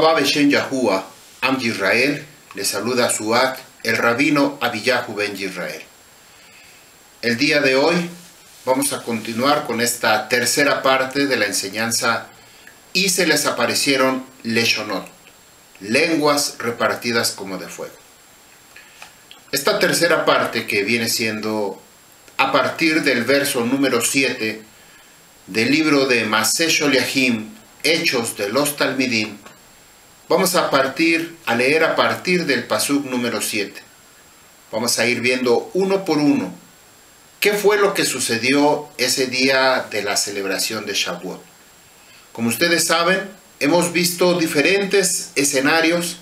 Abba Beshem Yahuwah, Am Yisrael, le saluda a Suak, el rabino Abiyahu Ben Yisrael. El día de hoy vamos a continuar con esta tercera parte de la enseñanza y se les aparecieron Leshonot, lenguas repartidas como de fuego. Esta tercera parte, que viene siendo a partir del verso número 7 del libro de Maseh Sholiachim, Hechos de los Talmidim, vamos a leer a partir del pasuk número 7. Vamos a ir viendo uno por uno qué fue lo que sucedió ese día de la celebración de Shavuot. Como ustedes saben, hemos visto diferentes escenarios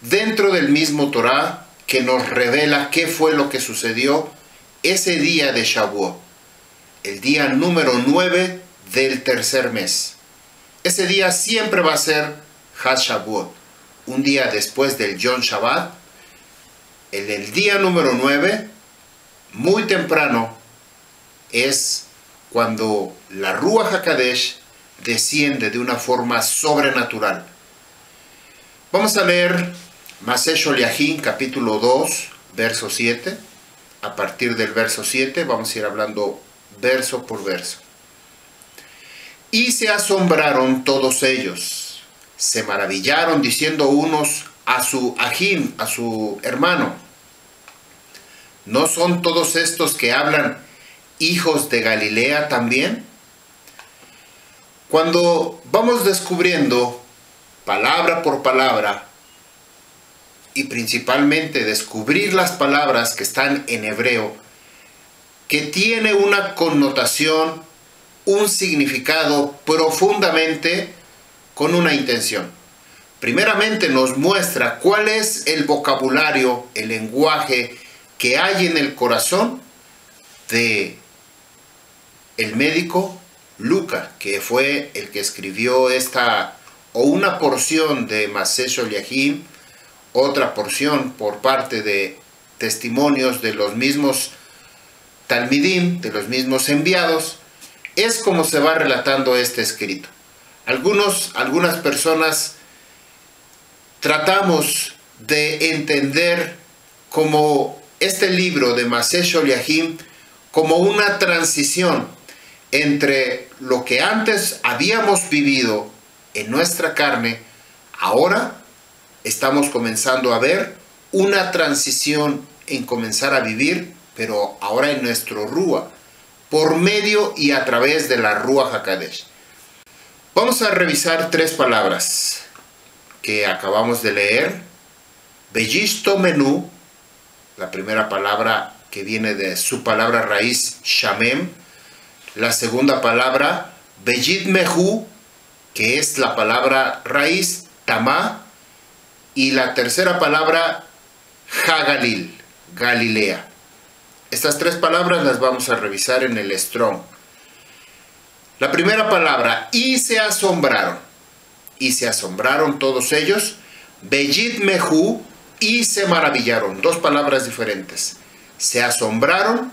dentro del mismo Torah que nos revela qué fue lo que sucedió ese día de Shavuot, el día número 9 del tercer mes. Ese día siempre va a ser Hag Shavuot, un día después del Yom Shabbat. El día número 9, muy temprano, es cuando la Ruach HaKodesh desciende de una forma sobrenatural. Vamos a leer Maseh Sholiachim, capítulo 2, verso 7. A partir del verso 7 vamos a ir hablando verso por verso. Y se asombraron todos ellos, se maravillaron, diciendo unos a su ajim, a su hermano: ¿no son todos estos que hablan hijos de Galilea también? Cuando vamos descubriendo palabra por palabra, y principalmente descubrir las palabras que están en hebreo, que tiene una connotación, un significado profundamente con una intención. Primeramente nos muestra cuál es el vocabulario, el lenguaje que hay en el corazón de el médico Lucas, que fue el que escribió una porción de Maseh Sholiachim, otra porción por parte de testimonios de los mismos Talmidim, de los mismos enviados. Es como se va relatando este escrito. Algunas personas tratamos de entender como este libro de Maseh Sholiachim como una transición entre lo que antes habíamos vivido en nuestra carne. Ahora estamos comenzando a ver una transición en comenzar a vivir, pero ahora en nuestro Ruach, por medio y a través de la Ruach HaKodesh. Vamos a revisar tres palabras que acabamos de leer. Beyisto menú, la primera palabra que viene de su palabra raíz Shamem. La segunda palabra Beyit mehu, que es la palabra raíz Tamá. Y la tercera palabra Hagalil, Galilea. Estas tres palabras las vamos a revisar en el Strong. La primera palabra, y se asombraron. Y se asombraron todos ellos. Beyit mehu, y se maravillaron. Dos palabras diferentes. Se asombraron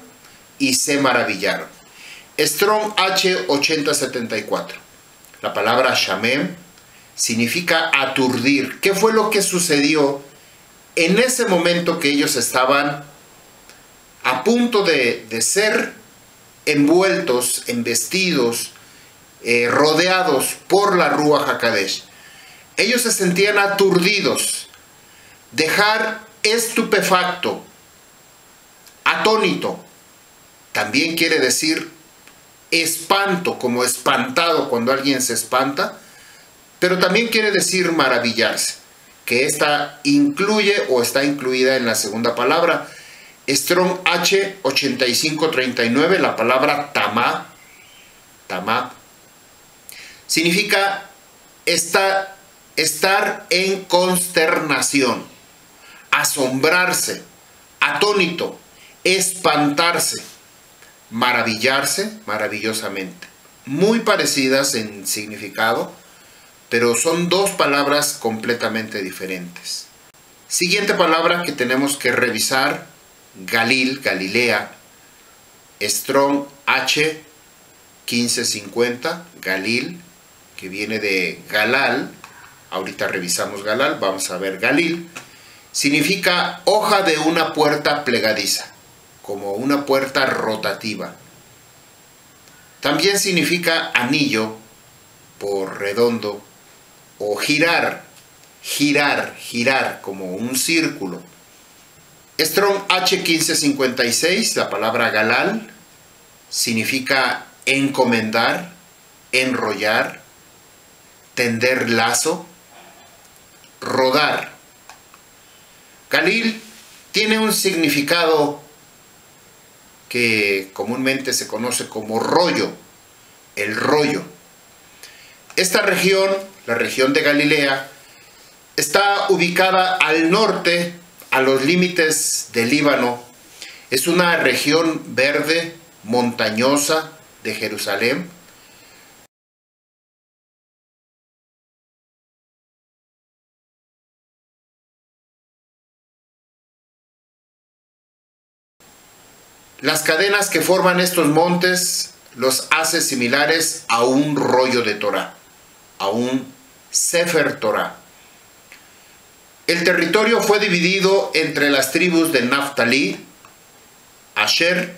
y se maravillaron. Strong H8074. La palabra Shamem significa aturdir. ¿Qué fue lo que sucedió en ese momento que ellos estaban a punto de ser envueltos, embestidos, rodeados por la Ruach HaKodesh? Ellos se sentían aturdidos, dejar estupefacto, atónito. También quiere decir espanto, como espantado cuando alguien se espanta, pero también quiere decir maravillarse, que esta incluye o está incluida en la segunda palabra. Strong H8539, la palabra Tamá. Tamá significa estar en consternación, asombrarse, atónito, espantarse, maravillarse, maravillosamente. Muy parecidas en significado, pero son dos palabras completamente diferentes. Siguiente palabra que tenemos que revisar, Galil, Galilea. Strong H1550, Galil, que viene de Galal, ahorita revisamos Galal, vamos a ver Galil, significa hoja de una puerta plegadiza, como una puerta rotativa. También significa anillo por redondo, o girar, girar, como un círculo. Strong H1556, la palabra Galal, significa encomendar, enrollar, tender lazo, rodar. Galil tiene un significado que comúnmente se conoce como rollo, el rollo. Esta región, la región de Galilea, está ubicada al norte, a los límites del Líbano. Es una región verde, montañosa de Jerusalén. Las cadenas que forman estos montes los hace similares a un rollo de Torá, a un Sefer Torá. El territorio fue dividido entre las tribus de Naftalí, Asher,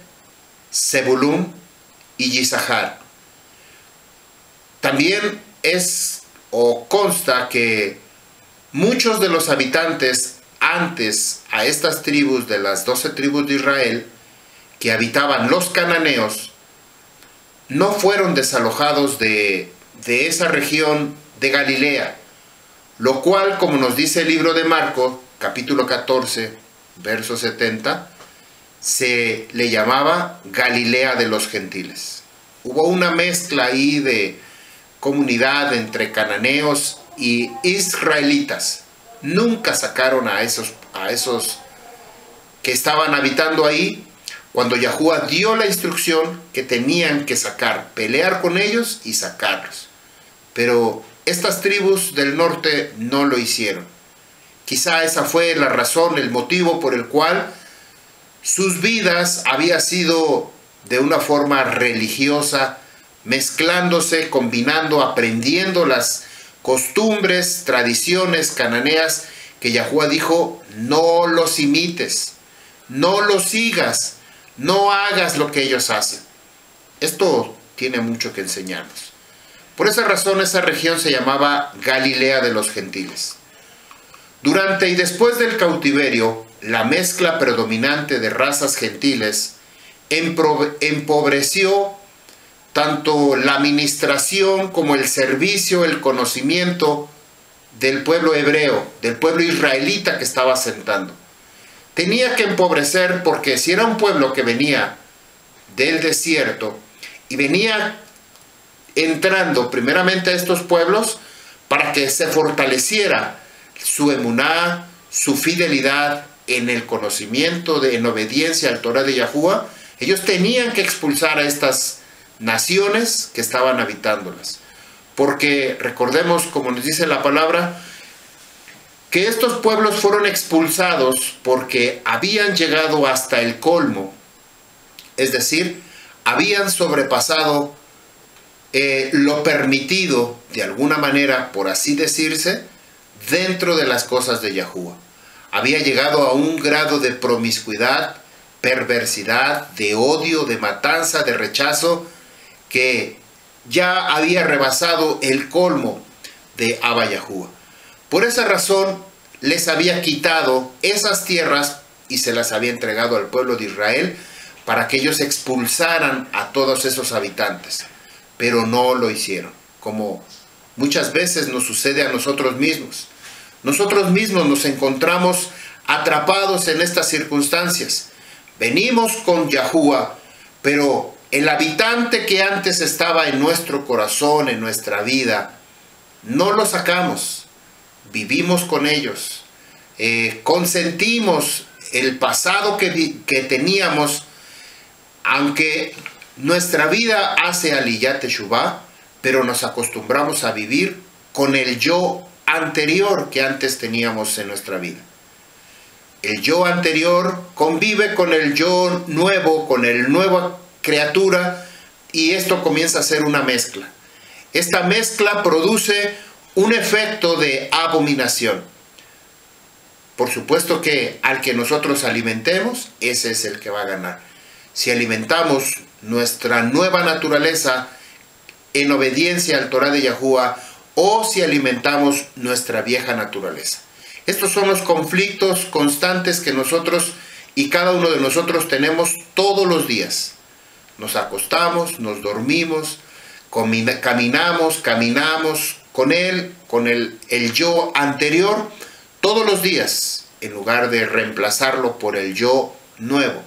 Zebulún y Yisahar. También consta que muchos de los habitantes antes a estas tribus de las 12 tribus de Israel que habitaban los cananeos no fueron desalojados de esa región de Galilea, lo cual, como nos dice el libro de Marcos, capítulo 14, verso 70, se le llamaba Galilea de los gentiles. Hubo una mezcla ahí de comunidad entre cananeos y israelitas. Nunca sacaron a esos que estaban habitando ahí, cuando Yahuwah dio la instrucción que tenían que pelear con ellos y sacarlos. Pero estas tribus del norte no lo hicieron. Quizá esa fue la razón, el motivo por el cual sus vidas había sido de una forma religiosa, mezclándose, combinando, aprendiendo las costumbres, tradiciones cananeas que Yahuwah dijo: no los imites, no los sigas, no hagas lo que ellos hacen. Esto tiene mucho que enseñarnos. Por esa razón esa región se llamaba Galilea de los gentiles. Durante y después del cautiverio, la mezcla predominante de razas gentiles empobreció tanto la administración como el servicio, el conocimiento del pueblo hebreo, del pueblo israelita que estaba asentando. Tenía que empobrecer porque si era un pueblo que venía del desierto y venía entrando primeramente a estos pueblos para que se fortaleciera su emuná, su fidelidad en el conocimiento, en obediencia al Torah de Yahuwah, ellos tenían que expulsar a estas naciones que estaban habitándolas. Porque recordemos, como nos dice la palabra, que estos pueblos fueron expulsados porque habían llegado hasta el colmo, es decir, habían sobrepasado lo permitido, de alguna manera, por así decirse, dentro de las cosas de Yahuwah. Había llegado a un grado de promiscuidad, perversidad, de odio, de matanza, de rechazo, que ya había rebasado el colmo de Abba Yahuwah. Por esa razón les había quitado esas tierras y se las había entregado al pueblo de Israel para que ellos expulsaran a todos esos habitantes. Pero no lo hicieron, como muchas veces nos sucede a nosotros mismos. Nosotros mismos nos encontramos atrapados en estas circunstancias. Venimos con Yahuwah, pero el habitante que antes estaba en nuestro corazón, en nuestra vida, no lo sacamos. Vivimos con ellos. Consentimos el pasado que teníamos, aunque nuestra vida hace aliyat teshuvah, pero nos acostumbramos a vivir con el yo anterior que antes teníamos en nuestra vida. El yo anterior convive con el yo nuevo, con el nueva criatura, y esto comienza a ser una mezcla. Esta mezcla produce un efecto de abominación. Por supuesto que al que nosotros alimentemos, ese es el que va a ganar. Si alimentamos nuestra nueva naturaleza en obediencia al Torah de Yahuwah, o si alimentamos nuestra vieja naturaleza. Estos son los conflictos constantes que nosotros y cada uno de nosotros tenemos todos los días. Nos acostamos, nos dormimos, caminamos con el yo anterior todos los días, en lugar de reemplazarlo por el yo nuevo,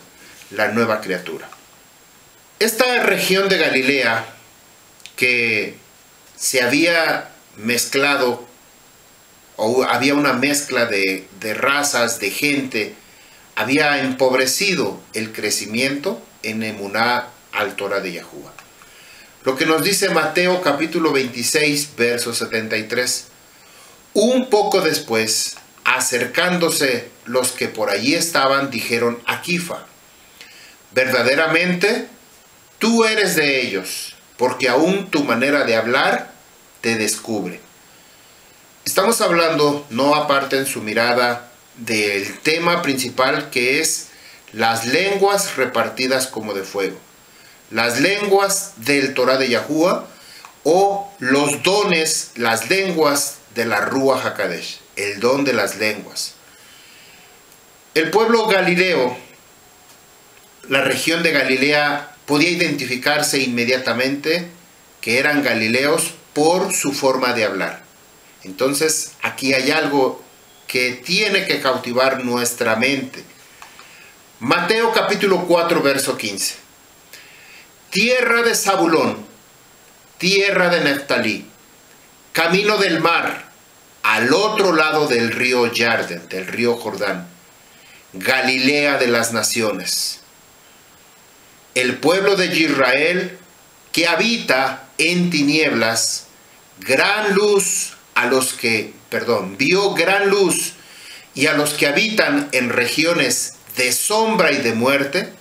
la nueva criatura. Esta región de Galilea, que se había mezclado, o había una mezcla de razas, de gente, había empobrecido el crecimiento en emuná al Torah de Yahuwah. Lo que nos dice Mateo capítulo 26, verso 73. Un poco después, acercándose los que por allí estaban, dijeron a Quifa: verdaderamente, tú eres de ellos, porque aún tu manera de hablar te descubre. Estamos hablando, no aparten su mirada del tema principal, que es las lenguas repartidas como de fuego. Las lenguas del Torah de Yahuwah, o los dones, las lenguas de la Ruach HaKadosh, el don de las lenguas. El pueblo galileo, la región de Galilea, podía identificarse inmediatamente que eran galileos por su forma de hablar. Entonces, aquí hay algo que tiene que cautivar nuestra mente. Mateo capítulo 4, verso 15. Tierra de Zabulón, tierra de Neftalí, camino del mar, al otro lado del río Yarden, del río Jordán, Galilea de las naciones. El pueblo de Israel, que habita en tinieblas, gran luz a los que, vio gran luz, y a los que habitan en regiones de sombra y de muerte,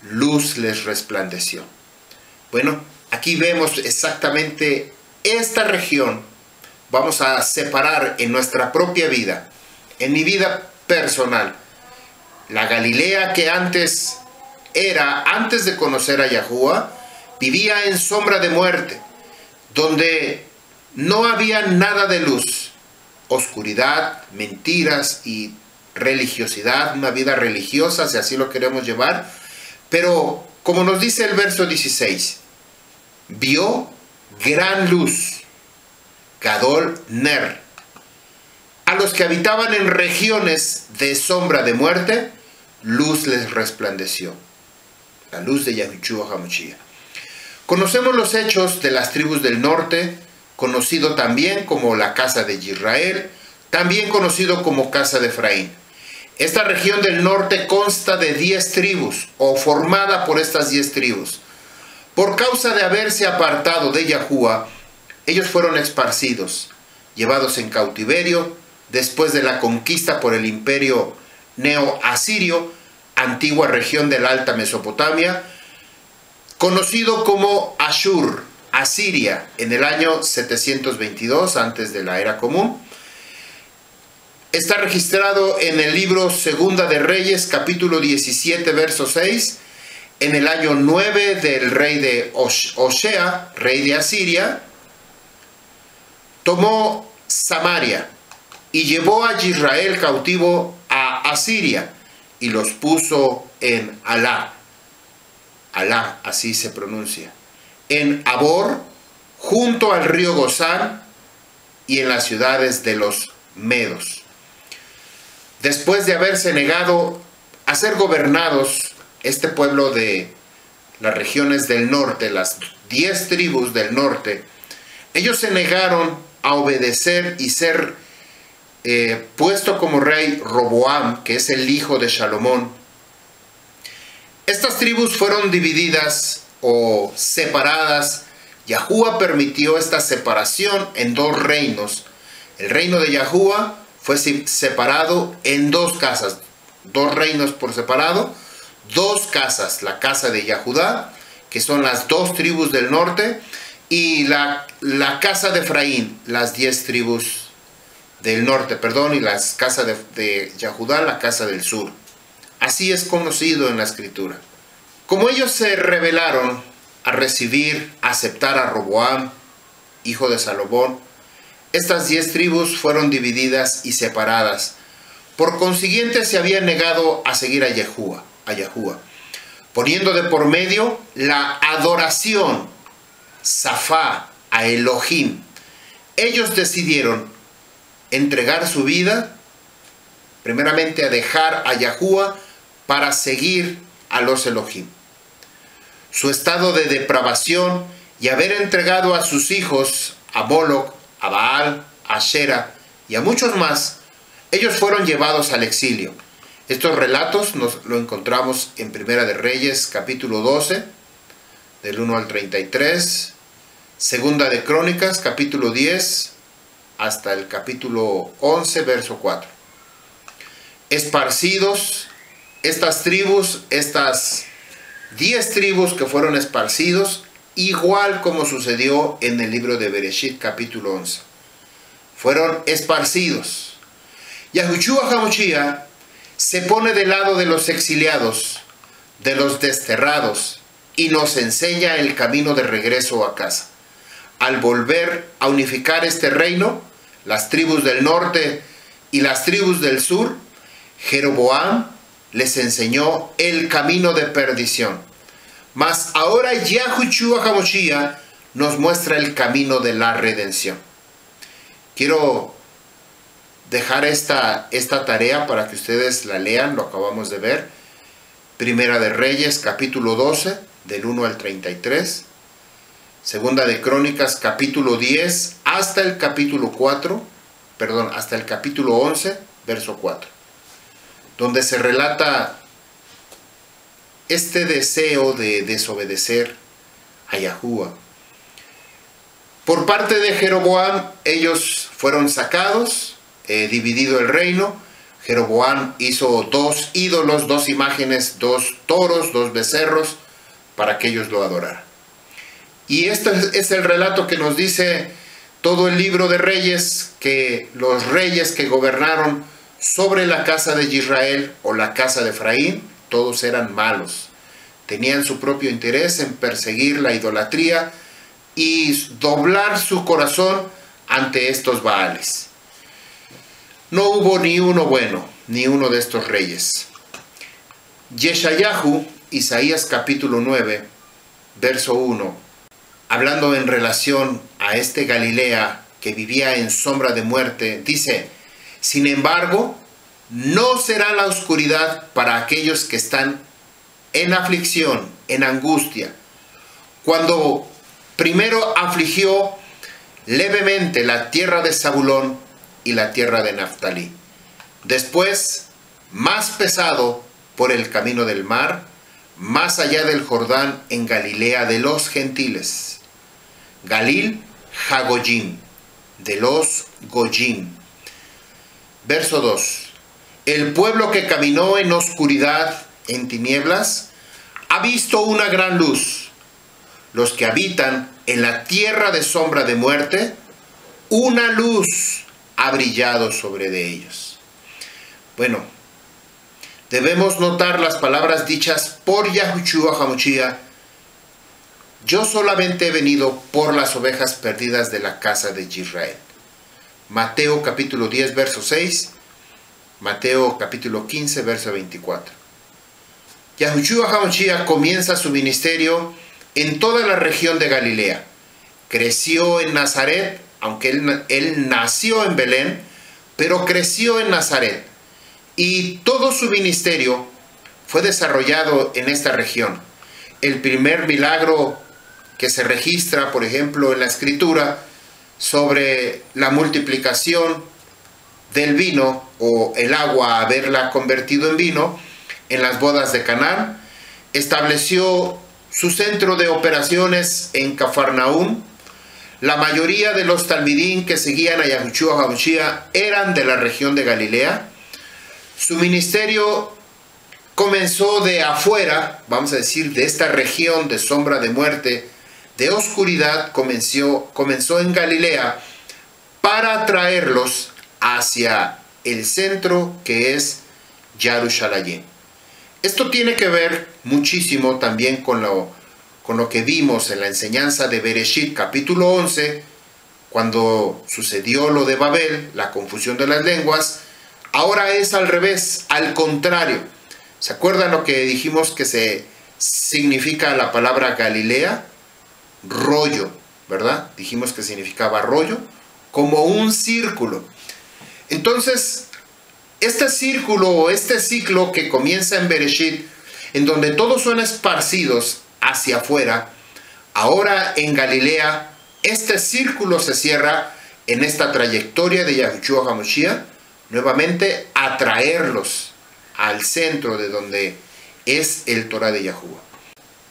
luz les resplandeció. Bueno, aquí vemos exactamente esta región. Vamos a separar en nuestra propia vida, en mi vida personal, la Galilea que antes de conocer a Yahuwah, vivía en sombra de muerte, donde no había nada de luz, oscuridad, mentiras y religiosidad, una vida religiosa, si así lo queremos llevar. Pero, como nos dice el verso 16, vio gran luz, Gadol Ner. A los que habitaban en regiones de sombra de muerte, luz les resplandeció. La luz de Yahushua HaMashiach. Conocemos los hechos de las tribus del norte, conocido también como la casa de Israel, también conocido como casa de Efraín. Esta región del norte consta de 10 tribus, o formada por estas 10 tribus. Por causa de haberse apartado de Yahuwah, ellos fueron esparcidos, llevados en cautiverio, después de la conquista por el imperio neo-asirio, antigua región de la Alta Mesopotamia, conocido como Ashur, Asiria, en el año 722 antes de la era común. Está registrado en el libro Segunda de Reyes, capítulo 17, verso 6, en el año 9 del rey de Osea, rey de Asiria. Tomó Samaria y llevó a Israel cautivo a Asiria y los puso en Alá, así se pronuncia, en Abor, junto al río Gozán, y en las ciudades de los medos. Después de haberse negado a ser gobernados, este pueblo de las regiones del norte, las 10 tribus del norte, ellos se negaron a obedecer y ser puesto como rey Roboam, que es el hijo de Salomón. Estas tribus fueron divididas o separadas. Yahuwah permitió esta separación en 2 reinos. El reino de Yahuwah fue separado en 2 casas, 2 reinos por separado, 2 casas, la casa de Yahudá, que son las 2 tribus del norte, y la casa de Efraín, las 10 tribus del norte, perdón, y las casas de Yahudá, la casa del sur. Así es conocido en la escritura. Como ellos se rebelaron a recibir, a aceptar a Roboam, hijo de Salomón, estas 10 tribus fueron divididas y separadas. Por consiguiente se habían negado a seguir a Yahuwah, poniendo de por medio la adoración, Safá, a Elohim. Ellos decidieron entregar su vida, primeramente a dejar a Yahuwah para seguir a los Elohim. Su estado de depravación y haber entregado a sus hijos a Moloch, a Baal, a Ashera y a muchos más, ellos fueron llevados al exilio. Estos relatos nos lo encontramos en Primera de Reyes, capítulo 12, del 1 al 33, Segunda de Crónicas, capítulo 10, hasta el capítulo 11, verso 4. Esparcidos, estas tribus, estas 10 tribus que fueron esparcidos, igual como sucedió en el libro de Bereshit, capítulo 11. Fueron esparcidos. Yahushua HaMashiach se pone del lado de los exiliados, de los desterrados, y nos enseña el camino de regreso a casa. Al volver a unificar este reino, las tribus del norte y las tribus del sur, Jeroboam les enseñó el camino de perdición. Mas ahora Yahushua HaMashiach nos muestra el camino de la redención. Quiero dejar esta tarea para que ustedes la lean, lo acabamos de ver. Primera de Reyes, capítulo 12, del 1 al 33. Segunda de Crónicas, capítulo 10, hasta el capítulo 11, verso 4. Donde se relata este deseo de desobedecer a Yahuwah. Por parte de Jeroboam, ellos fueron sacados, dividido el reino. Jeroboam hizo 2 ídolos, 2 imágenes, 2 toros, 2 becerros, para que ellos lo adoraran. Y este es el relato que nos dice todo el libro de Reyes, que los reyes que gobernaron sobre la casa de Israel o la casa de Efraín, todos eran malos. Tenían su propio interés en perseguir la idolatría y doblar su corazón ante estos Baales. No hubo ni uno bueno, ni uno de estos reyes. Yeshayahu, Isaías capítulo 9, verso 1, hablando en relación a este Galilea que vivía en sombra de muerte, dice: sin embargo, no será la oscuridad para aquellos que están en aflicción, en angustia. Cuando primero afligió levemente la tierra de Zabulón y la tierra de Naftalí. Después, más pesado por el camino del mar, más allá del Jordán, en Galilea de los gentiles. Galil Hagoyim, de los Goyim. Verso 2. El pueblo que caminó en oscuridad, en tinieblas, ha visto una gran luz. Los que habitan en la tierra de sombra de muerte, una luz ha brillado sobre de ellos. Bueno, debemos notar las palabras dichas por Yahushua HaMashiach: yo solamente he venido por las ovejas perdidas de la casa de Israel. Mateo capítulo 10, verso 6, Mateo capítulo 15, verso 24. Yahushua HaMashiach comienza su ministerio en toda la región de Galilea. Creció en Nazaret, aunque él nació en Belén, pero creció en Nazaret. Y todo su ministerio fue desarrollado en esta región. El primer milagro que se registra, por ejemplo, en la Escritura, sobre la multiplicación del vino o el agua, haberla convertido en vino, en las bodas de Canaán, estableció su centro de operaciones en Cafarnaúm. La mayoría de los talmidín que seguían a Yahushua HaMashiach eran de la región de Galilea. Su ministerio comenzó de afuera, vamos a decir, de esta región de sombra de muerte de oscuridad comenzó en Galilea para traerlos hacia el centro que es Jerusalén. Esto tiene que ver muchísimo también con lo que vimos en la enseñanza de Bereshit capítulo 11, cuando sucedió lo de Babel, la confusión de las lenguas. Ahora es al revés, al contrario. ¿Se acuerdan lo que dijimos que significa la palabra Galilea? Rollo, ¿verdad? Dijimos que significaba rollo, como un círculo. Entonces, este círculo o este ciclo que comienza en Bereshit, en donde todos son esparcidos hacia afuera, ahora en Galilea, este círculo se cierra en esta trayectoria de Yahushua HaMashiach, nuevamente a traerlos al centro de donde es el Torah de Yahuwah.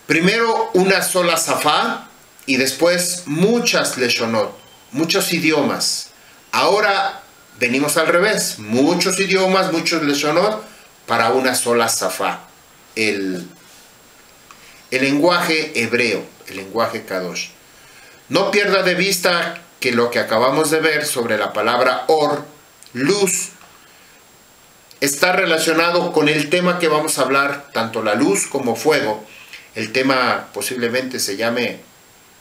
Primero una sola safá y después muchas leshonot, muchos idiomas. Ahora venimos al revés, muchos idiomas, muchos leshonot para una sola safá. El lenguaje hebreo, el lenguaje kadosh. No pierda de vista que lo que acabamos de ver sobre la palabra or, luz, está relacionado con el tema que vamos a hablar, tanto la luz como fuego. El tema posiblemente se llame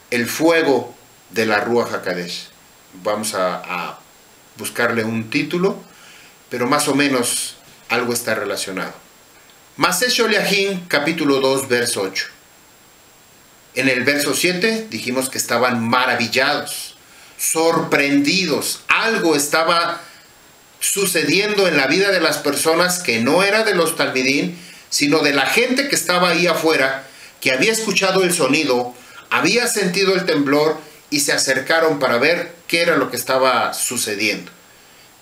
el fuego de la Ruach HaKodesh. Vamos a buscarle un título, pero más o menos algo está relacionado. Maseh Sholiachim, capítulo 2, verso 8. En el verso 7 dijimos que estaban maravillados, sorprendidos. Algo estaba sucediendo en la vida de las personas que no era de los talmidín, sino de la gente que estaba ahí afuera, que había escuchado el sonido, había sentido el temblor y se acercaron para ver qué era lo que estaba sucediendo.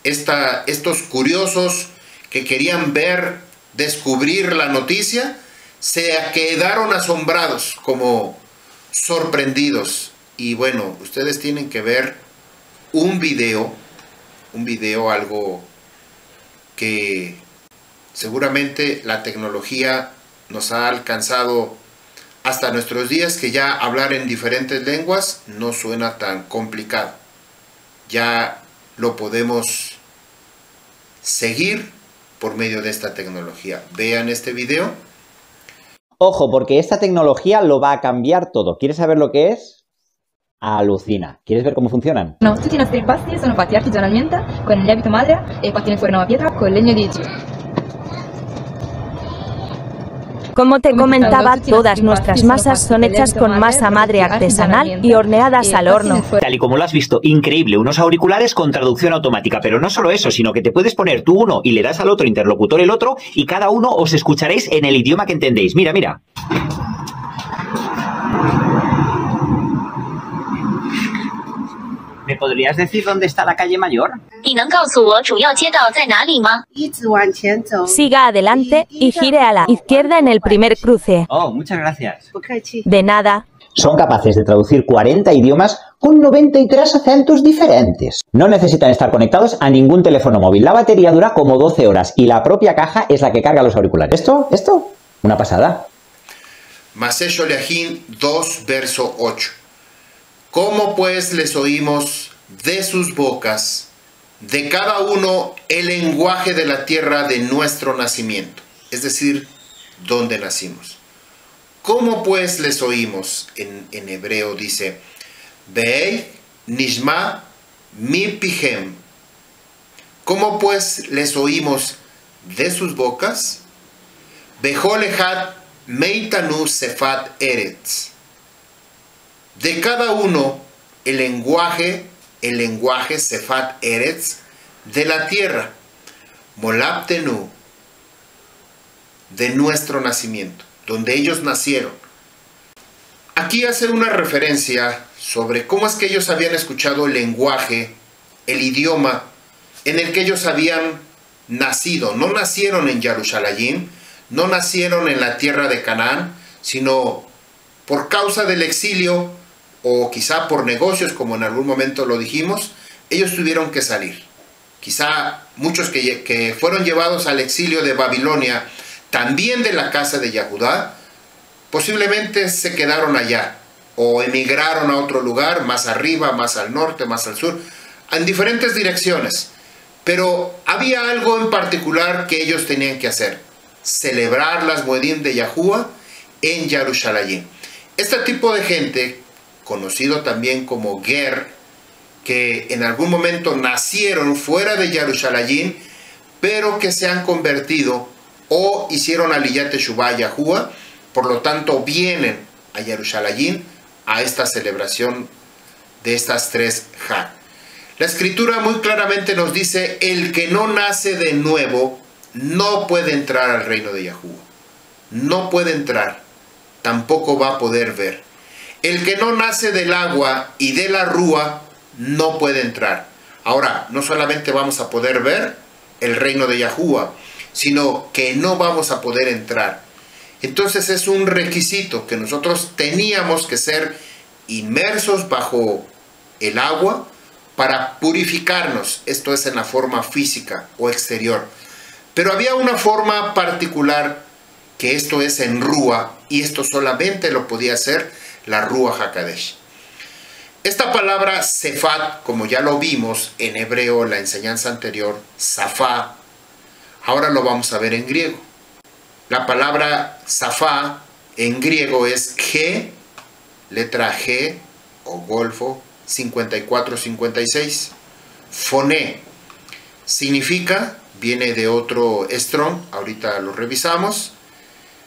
Estos curiosos que querían ver, descubrir la noticia, se quedaron asombrados, como sorprendidos. Y bueno, ustedes tienen que ver un video, algo que seguramente la tecnología nos ha alcanzado hasta nuestros días, que ya hablar en diferentes lenguas no suena tan complicado. Ya lo podemos seguir por medio de esta tecnología. Vean este video. Ojo, porque esta tecnología lo va a cambiar todo. ¿Quieres saber lo que es? Alucina. ¿Quieres ver cómo funcionan? No, tutti i nostri impasti sono fatti artigianalmente con il lievito madre e fatti nel forno a pietra con legno di giro. Como te comentaba, todas nuestras masas son hechas con masa madre artesanal y horneadas al horno. Tal y como lo has visto, increíble, unos auriculares con traducción automática, pero no solo eso, sino que te puedes poner tú uno y le das al otro interlocutor el otro y cada uno os escucharéis en el idioma que entendéis. Mira, mira. ¿Me podrías decir dónde está la calle Mayor? Siga adelante y gire a la izquierda en el primer cruce. Oh, muchas gracias. De nada. Son capaces de traducir 40 idiomas con 93 acentos diferentes. No necesitan estar conectados a ningún teléfono móvil. La batería dura como 12 horas y la propia caja es la que carga los auriculares. Esto, una pasada. Maseh Sholiachim 2, verso 8. ¿Cómo pues les oímos de sus bocas, de cada uno, el lenguaje de la tierra de nuestro nacimiento? Es decir, ¿dónde nacimos? ¿Cómo pues les oímos? En hebreo dice, Be'ei nishma mi pihem. ¿Cómo pues les oímos de sus bocas? Bechol echad meitanu sefat eretz. De cada uno el lenguaje sefat eretz de la tierra. Molabtenu, de nuestro nacimiento, donde ellos nacieron. Aquí hace una referencia sobre cómo es que ellos habían escuchado el lenguaje, el idioma en el que ellos habían nacido. No nacieron en Jerusalén, no nacieron en la tierra de Canaán, sino por causa del exilio o quizá por negocios, como en algún momento lo dijimos, ellos tuvieron que salir. Quizá muchos que fueron llevados al exilio de Babilonia, también de la casa de Yahudá, posiblemente se quedaron allá. o emigraron a otro lugar, más arriba, más al norte, más al sur, en diferentes direcciones. Pero había algo en particular que ellos tenían que hacer: celebrar las Moedim de Yahuwah en Jerusalén. Este tipo de gente, conocido también como Ger, que en algún momento nacieron fuera de Jerusalén, pero que se han convertido o hicieron Aliyat Teshuvah a Yahuwah, por lo tanto vienen a Jerusalén a esta celebración de estas 3 Hag. La escritura muy claramente nos dice: el que no nace de nuevo no puede entrar al reino de Yahuwah. No puede entrar, tampoco va a poder ver. El que no nace del agua y de la rúa no puede entrar. Ahora, no solamente vamos a poder ver el reino de Yahuwah, sino que no vamos a poder entrar. Entonces es un requisito que nosotros teníamos que ser inmersos bajo el agua para purificarnos. Esto es en la forma física o exterior. Pero había una forma particular, que esto es en Rúa, y esto solamente lo podía hacer la Rúa HaKadosh. Esta palabra Sefat, como ya lo vimos en hebreo en la enseñanza anterior, Safá, ahora lo vamos a ver en griego. La palabra Safá en griego es G, letra G o golfo 54-56. Foné significa, viene de otro Strong, ahorita lo revisamos.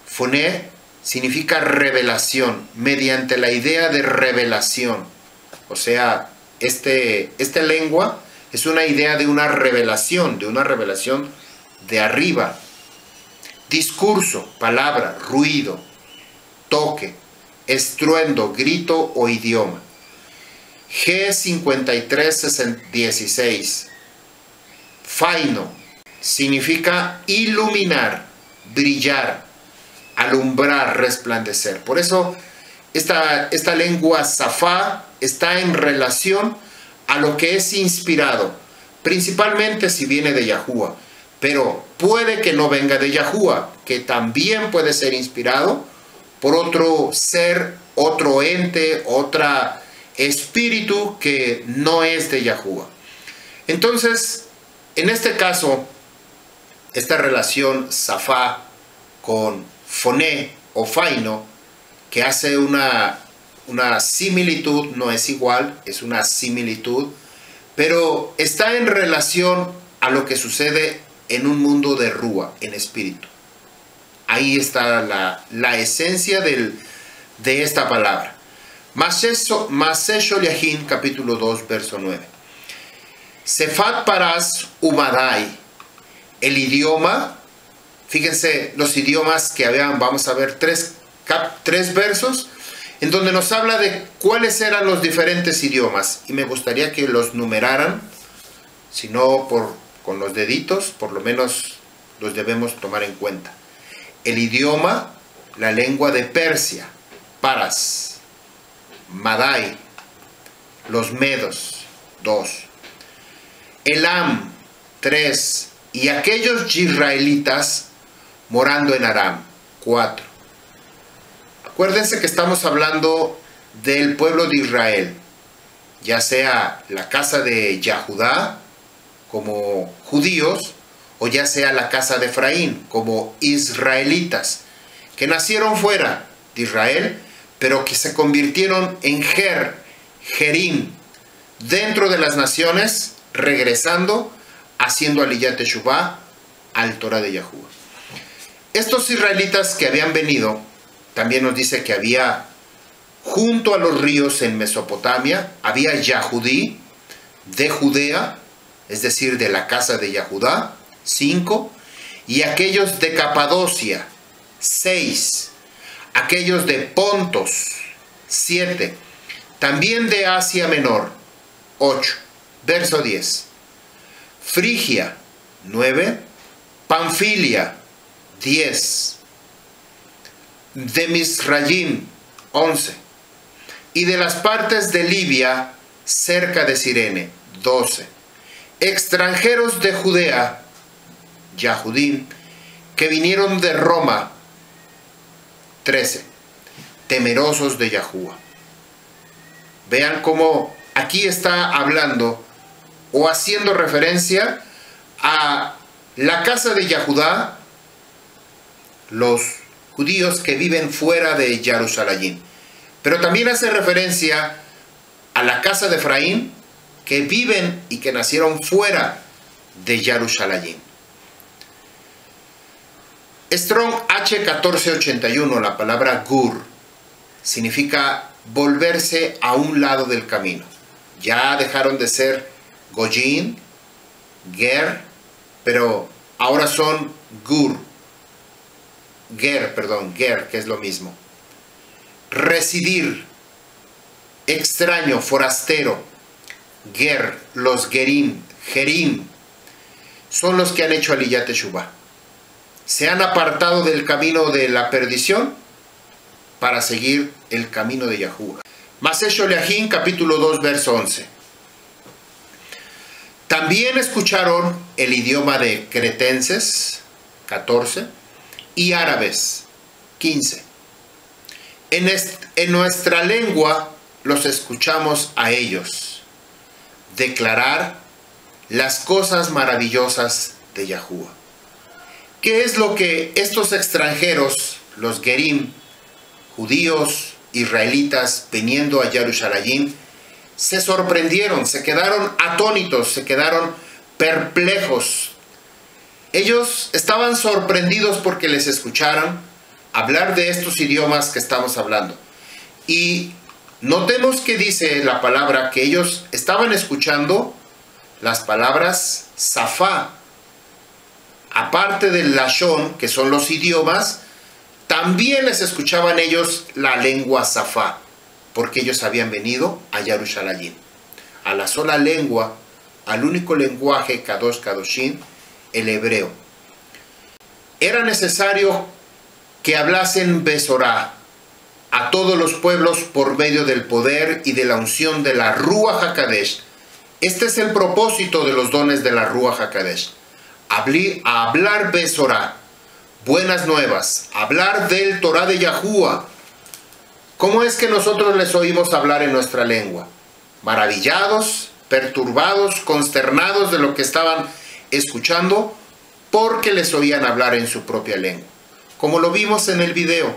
Foné significa revelación, mediante la idea de revelación. O sea, esta lengua es una idea de una revelación de arriba. Discurso, palabra, ruido, toque, estruendo, grito o idioma. G5316. Faino significa iluminar, brillar, alumbrar, resplandecer. Por eso esta lengua Safá está en relación a lo que es inspirado, principalmente si viene de Yahuwah, pero puede que no venga de Yahuwah, que también puede ser inspirado por otro ser, otro ente, otro espíritu que no es de Yahuwah. Entonces, en este caso, esta relación Safá con Foné o Faino, que hace una similitud, no es igual, es una similitud, pero está en relación a lo que sucede en un mundo de Rúa, en espíritu. Ahí está la esencia de esta palabra. Maseh Yahin, capítulo 2, verso 9. Sefat Paras Umadai, el idioma, fíjense los idiomas que habían, vamos a ver tres versos, en donde nos habla de cuáles eran los diferentes idiomas, y me gustaría que los numeraran, si no con los deditos, por lo menos los debemos tomar en cuenta. El idioma, la lengua de Persia, Paras, Madai, los medos, 2, Elam, 3, y aquellos israelitas morando en Aram, 4. Acuérdense que estamos hablando del pueblo de Israel, ya sea la casa de Yahudá como judíos, o ya sea la casa de Efraín como israelitas, que nacieron fuera de Israel, pero que se convirtieron en Jerim, dentro de las naciones, regresando, haciendo Aliyat Teshuvah al Torah de Yahuwah. Estos israelitas que habían venido, también nos dice que había junto a los ríos en Mesopotamia, había Yahudí de Judea, es decir, de la casa de Yahudá, 5, y aquellos de Capadocia, 6, aquellos de Pontos, 7, también de Asia Menor, 8, verso 10, Frigia, 9, Panfilia, 10, de Misrayim, 11, y de las partes de Libia, cerca de Cirene, 12, extranjeros de Judea, Yahudim, que vinieron de Roma, 13, temerosos de Yahuwah. Vean cómo aquí está hablando o haciendo referencia a la casa de Yahudá, los judíos que viven fuera de Jerusalén. Pero también hace referencia a la casa de Efraín, que viven y que nacieron fuera de Jerusalén. Strong H1481, la palabra gur, significa volverse a un lado del camino. Ya dejaron de ser Goyim, Ger, pero ahora son Ger, que es lo mismo. Residir, extraño, forastero. Ger, los Gerim, son los que han hecho Aliyat Teshuvah. Se han apartado del camino de la perdición para seguir el camino de Yahuwah. Masesh Oleahim, capítulo 2, verso 11. También escucharon el idioma de cretenses, 14, y árabes, 15. En nuestra lengua los escuchamos a ellos declarar las cosas maravillosas de Yahuwah. ¿Qué es lo que estos extranjeros, los Gerim, judíos, israelitas, viniendo a Jerusalén, se sorprendieron, se quedaron atónitos, se quedaron perplejos? Ellos estaban sorprendidos porque les escucharon hablar de estos idiomas que estamos hablando. Y notemos que dice la palabra que ellos estaban escuchando las palabras Safá. Aparte del Lashon, que son los idiomas, también les escuchaban ellos la lengua Safá, porque ellos habían venido a Jerusalén, a la sola lengua, al único lenguaje Kadosh Kadoshim, el hebreo. Era necesario que hablasen Besorá a todos los pueblos por medio del poder y de la unción de la Ruach HaKadosh. Este es el propósito de los dones de la Ruach HaKadosh. Hablar Besorá, buenas nuevas, hablar del Torah de Yahuwah. ¿Cómo es que nosotros les oímos hablar en nuestra lengua? Maravillados, perturbados, consternados de lo que estaban escuchando, porque les oían hablar en su propia lengua. Como lo vimos en el video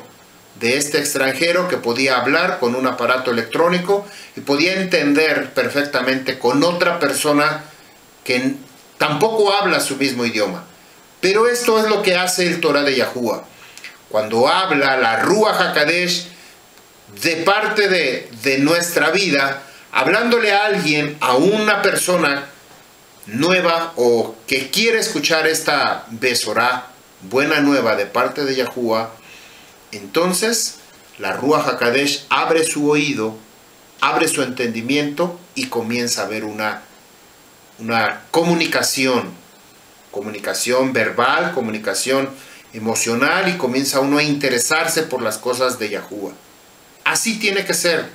de este extranjero que podía hablar con un aparato electrónico y podía entender perfectamente con otra persona que tampoco habla su mismo idioma. Pero esto es lo que hace el Torah de Yahuwah. Cuando habla la Ruach HaKadosh de parte de nuestra vida, hablándole a alguien, a una persona nueva o que quiere escuchar esta Besorá, buena nueva de parte de Yahuwah, entonces la Ruach HaKadosh abre su oído, abre su entendimiento y comienza a ver una comunicación verbal, comunicación emocional, y comienza uno a interesarse por las cosas de Yahuwah. Así tiene que ser.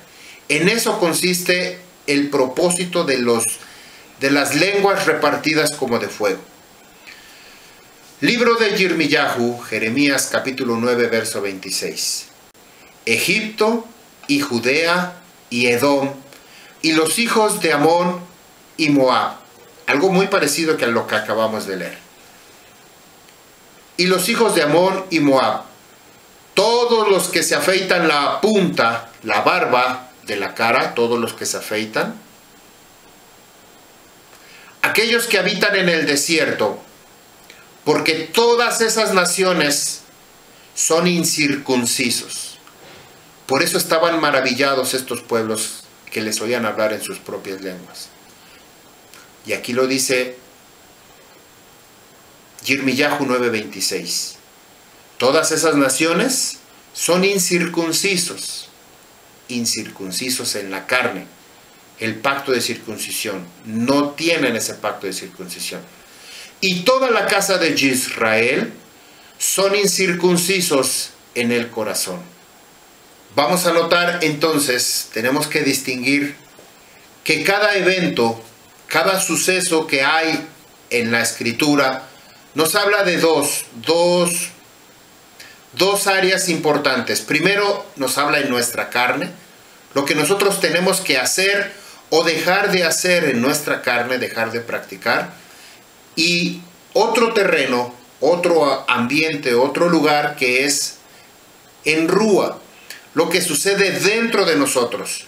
En eso consiste el propósito de las lenguas repartidas como de fuego. Libro de Yirmiyahu, Jeremías capítulo 9, verso 26. Egipto y Judea y Edom y los hijos de Amón y Moab. Algo muy parecido que a lo que acabamos de leer. Y los hijos de Amón y Moab, todos los que se afeitan la punta, la barba de la cara, todos los que se afeitan, aquellos que habitan en el desierto, porque todas esas naciones son incircuncisos. Por eso estaban maravillados estos pueblos que les oían hablar en sus propias lenguas. Y aquí lo dice Yirmiyahu 9:26. Todas esas naciones son incircuncisos, incircuncisos en la carne. El pacto de circuncisión, no tienen ese pacto de circuncisión. Y toda la casa de Israel son incircuncisos en el corazón. Vamos a notar entonces, tenemos que distinguir que cada evento, cada suceso que hay en la Escritura nos habla de dos áreas importantes. Primero nos habla en nuestra carne, lo que nosotros tenemos que hacer o dejar de hacer en nuestra carne, dejar de practicar, y otro terreno, otro ambiente, otro lugar que es en Rúa, lo que sucede dentro de nosotros.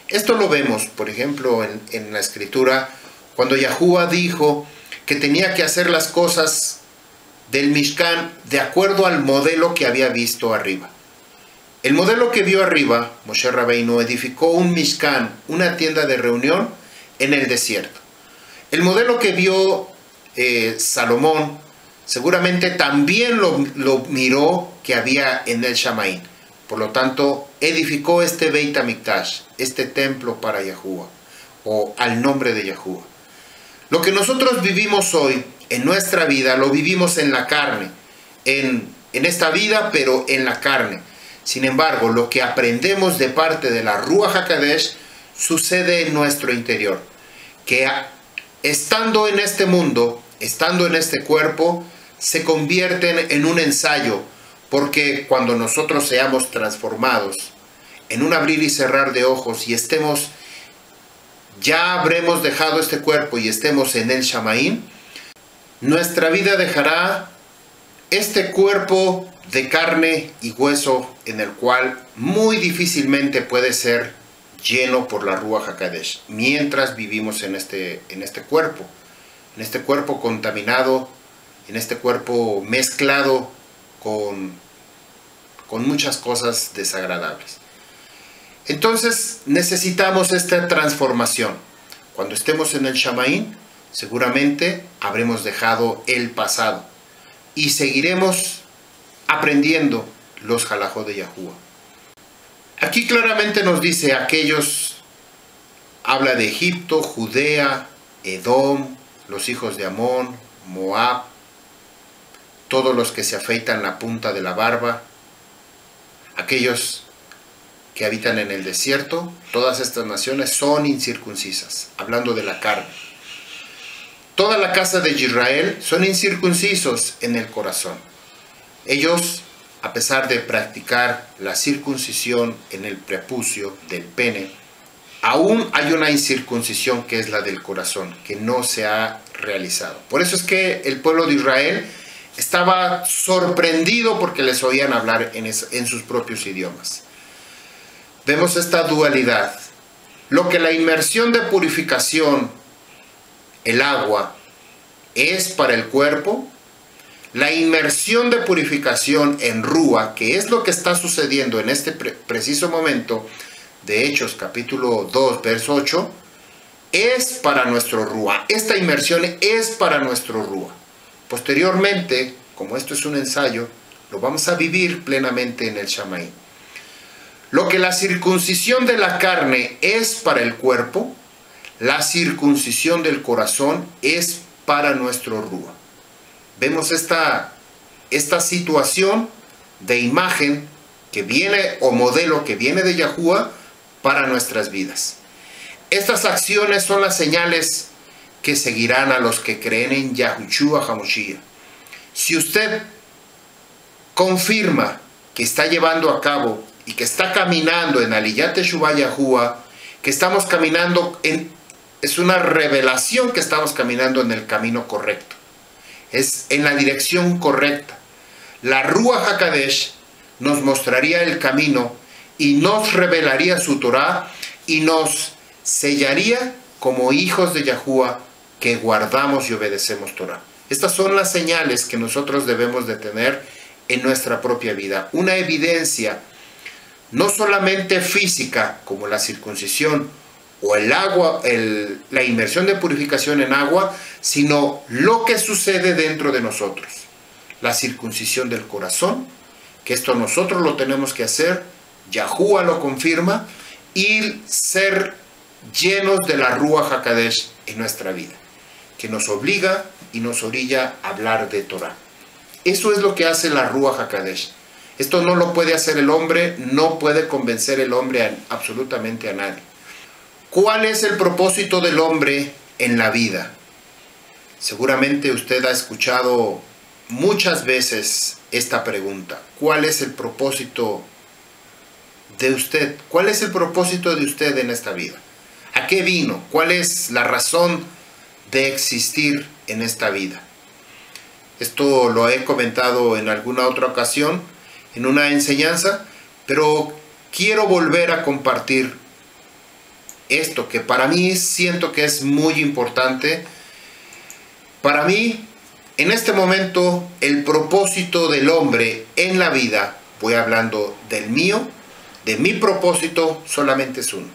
Esto lo vemos, por ejemplo, en la Escritura, cuando Yahuwah dijo que tenía que hacer las cosas del Mishkan de acuerdo al modelo que había visto arriba. El modelo que vio arriba, Moshe Rabbeinu edificó un Mishkan, una tienda de reunión en el desierto. El modelo que vio Salomón, seguramente también lo miró que había en el Shamaín. Por lo tanto, edificó este Beit HaMikdash, este templo para Yahuwah, o al nombre de Yahuwah. Lo que nosotros vivimos hoy en nuestra vida, lo vivimos en la carne, en esta vida, pero en la carne. Sin embargo, lo que aprendemos de parte de la Ruach HaKodesh sucede en nuestro interior, que estando en este mundo, estando en este cuerpo, se convierten en un ensayo, porque cuando nosotros seamos transformados en un abrir y cerrar de ojos y ya habremos dejado este cuerpo y estemos en el Shamaín, nuestra vida dejará este cuerpo de carne y hueso en el cual muy difícilmente puede ser lleno por la Ruach HaKodesh mientras vivimos en este cuerpo contaminado, en este cuerpo mezclado con muchas cosas desagradables. Entonces necesitamos esta transformación. Cuando estemos en el Shamaín, seguramente habremos dejado el pasado y seguiremos aprendiendo los halajot de Yahuwah. Aquí claramente nos dice habla de Egipto, Judea, Edom, los hijos de Amón, Moab, todos los que se afeitan la punta de la barba, aquellos que habitan en el desierto. Todas estas naciones son incircuncisas, hablando de la carne. Toda la casa de Israel son incircuncisos en el corazón. Ellos, a pesar de practicar la circuncisión en el prepucio del pene, aún hay una incircuncisión que es la del corazón, que no se ha realizado. Por eso es que el pueblo de Israel estaba sorprendido porque les oían hablar en sus propios idiomas. Vemos esta dualidad. Lo que la inmersión de purificación, el agua, es para el cuerpo, la inmersión de purificación en Rúa, que es lo que está sucediendo en este preciso momento de Hechos capítulo 2, verso 8, es para nuestro Rúa. Esta inmersión es para nuestro Rúa. Posteriormente, como esto es un ensayo, lo vamos a vivir plenamente en el Shamaín. Lo que la circuncisión de la carne es para el cuerpo, la circuncisión del corazón es para nuestro Rúa. Vemos esta situación de imagen que viene, o modelo que viene de Yahuwah para nuestras vidas. Estas acciones son las señales que seguirán a los que creen en Yahushua HaMashiach. Si usted confirma que está llevando a cabo y que está caminando en Aliyat Teshuvah Yahuwah, que estamos caminando es una revelación que estamos caminando en el camino correcto. Es en la dirección correcta. La Ruach HaKodesh nos mostraría el camino y nos revelaría su Torah y nos sellaría como hijos de Yahuwah que guardamos y obedecemos Torah. Estas son las señales que nosotros debemos de tener en nuestra propia vida. Una evidencia no solamente física como la circuncisión o el agua, la inmersión de purificación en agua, sino lo que sucede dentro de nosotros. La circuncisión del corazón, que esto nosotros lo tenemos que hacer, Yahuwah lo confirma, y ser llenos de la Ruach HaKodesh en nuestra vida, que nos obliga y nos orilla a hablar de Torah. Eso es lo que hace la Ruach HaKodesh. Esto no lo puede hacer el hombre, no puede convencer el hombre absolutamente a nadie. ¿Cuál es el propósito del hombre en la vida? Seguramente usted ha escuchado muchas veces esta pregunta. ¿Cuál es el propósito de usted? ¿Cuál es el propósito de usted en esta vida? ¿A qué vino? ¿Cuál es la razón de existir en esta vida? Esto lo he comentado en alguna otra ocasión, en una enseñanza, pero quiero volver a compartir esto que para mí siento que es muy importante. Para mí, en este momento, el propósito del hombre en la vida, voy hablando del mío, de mi propósito, solamente es uno: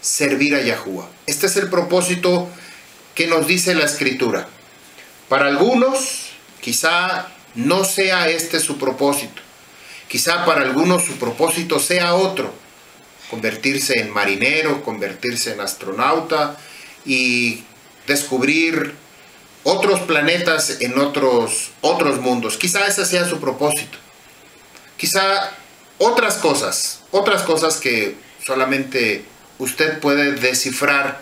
servir a Yahuwah. Este es el propósito que nos dice la Escritura. Para algunos, quizá no sea este su propósito. Quizá para algunos su propósito sea otro: convertirse en marinero, convertirse en astronauta y descubrir otros planetas en otros mundos. Quizá ese sea su propósito. Quizá otras cosas que solamente usted puede descifrar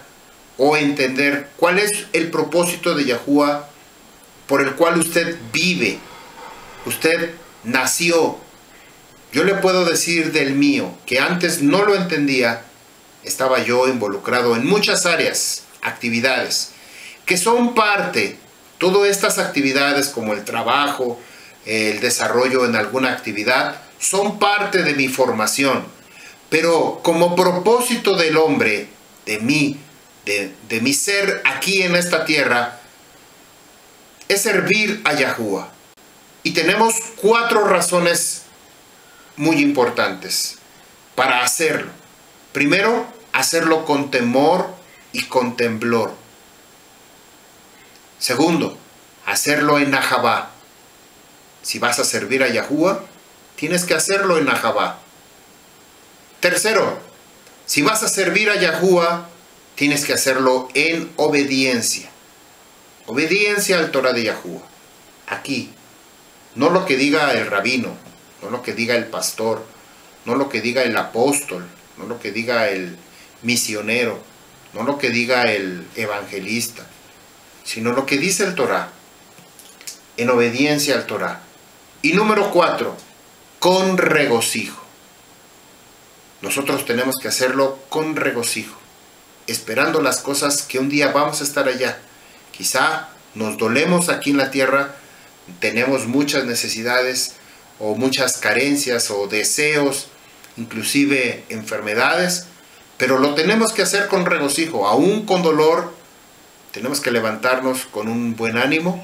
o entender cuál es el propósito de Yahuwah por el cual usted vive. Usted nació. Yo le puedo decir del mío, que antes no lo entendía. Estaba yo involucrado en muchas áreas, actividades, que son parte, todas estas actividades como el trabajo, el desarrollo en alguna actividad, son parte de mi formación. Pero como propósito del hombre, de mí, de mi ser aquí en esta tierra, es servir a Yahuwah. Y tenemos 4 razones muy importantes para hacerlo. Primero, hacerlo con temor y con temblor. Segundo, hacerlo en Ahabá. Si vas a servir a Yahuwah, tienes que hacerlo en Ahabá. Tercero, si vas a servir a Yahuwah, tienes que hacerlo en obediencia. Obediencia al Torah de Yahuwah. Aquí. No lo que diga el rabino, no lo que diga el pastor, no lo que diga el apóstol, no lo que diga el misionero, no lo que diga el evangelista, sino lo que dice el Torah, en obediencia al Torah. Y número 4, con regocijo. Nosotros tenemos que hacerlo con regocijo, esperando las cosas que un día vamos a estar allá. Quizá nos dolemos aquí en la tierra, tenemos muchas necesidades o muchas carencias o deseos, inclusive enfermedades, pero lo tenemos que hacer con regocijo, aún con dolor. Tenemos que levantarnos con un buen ánimo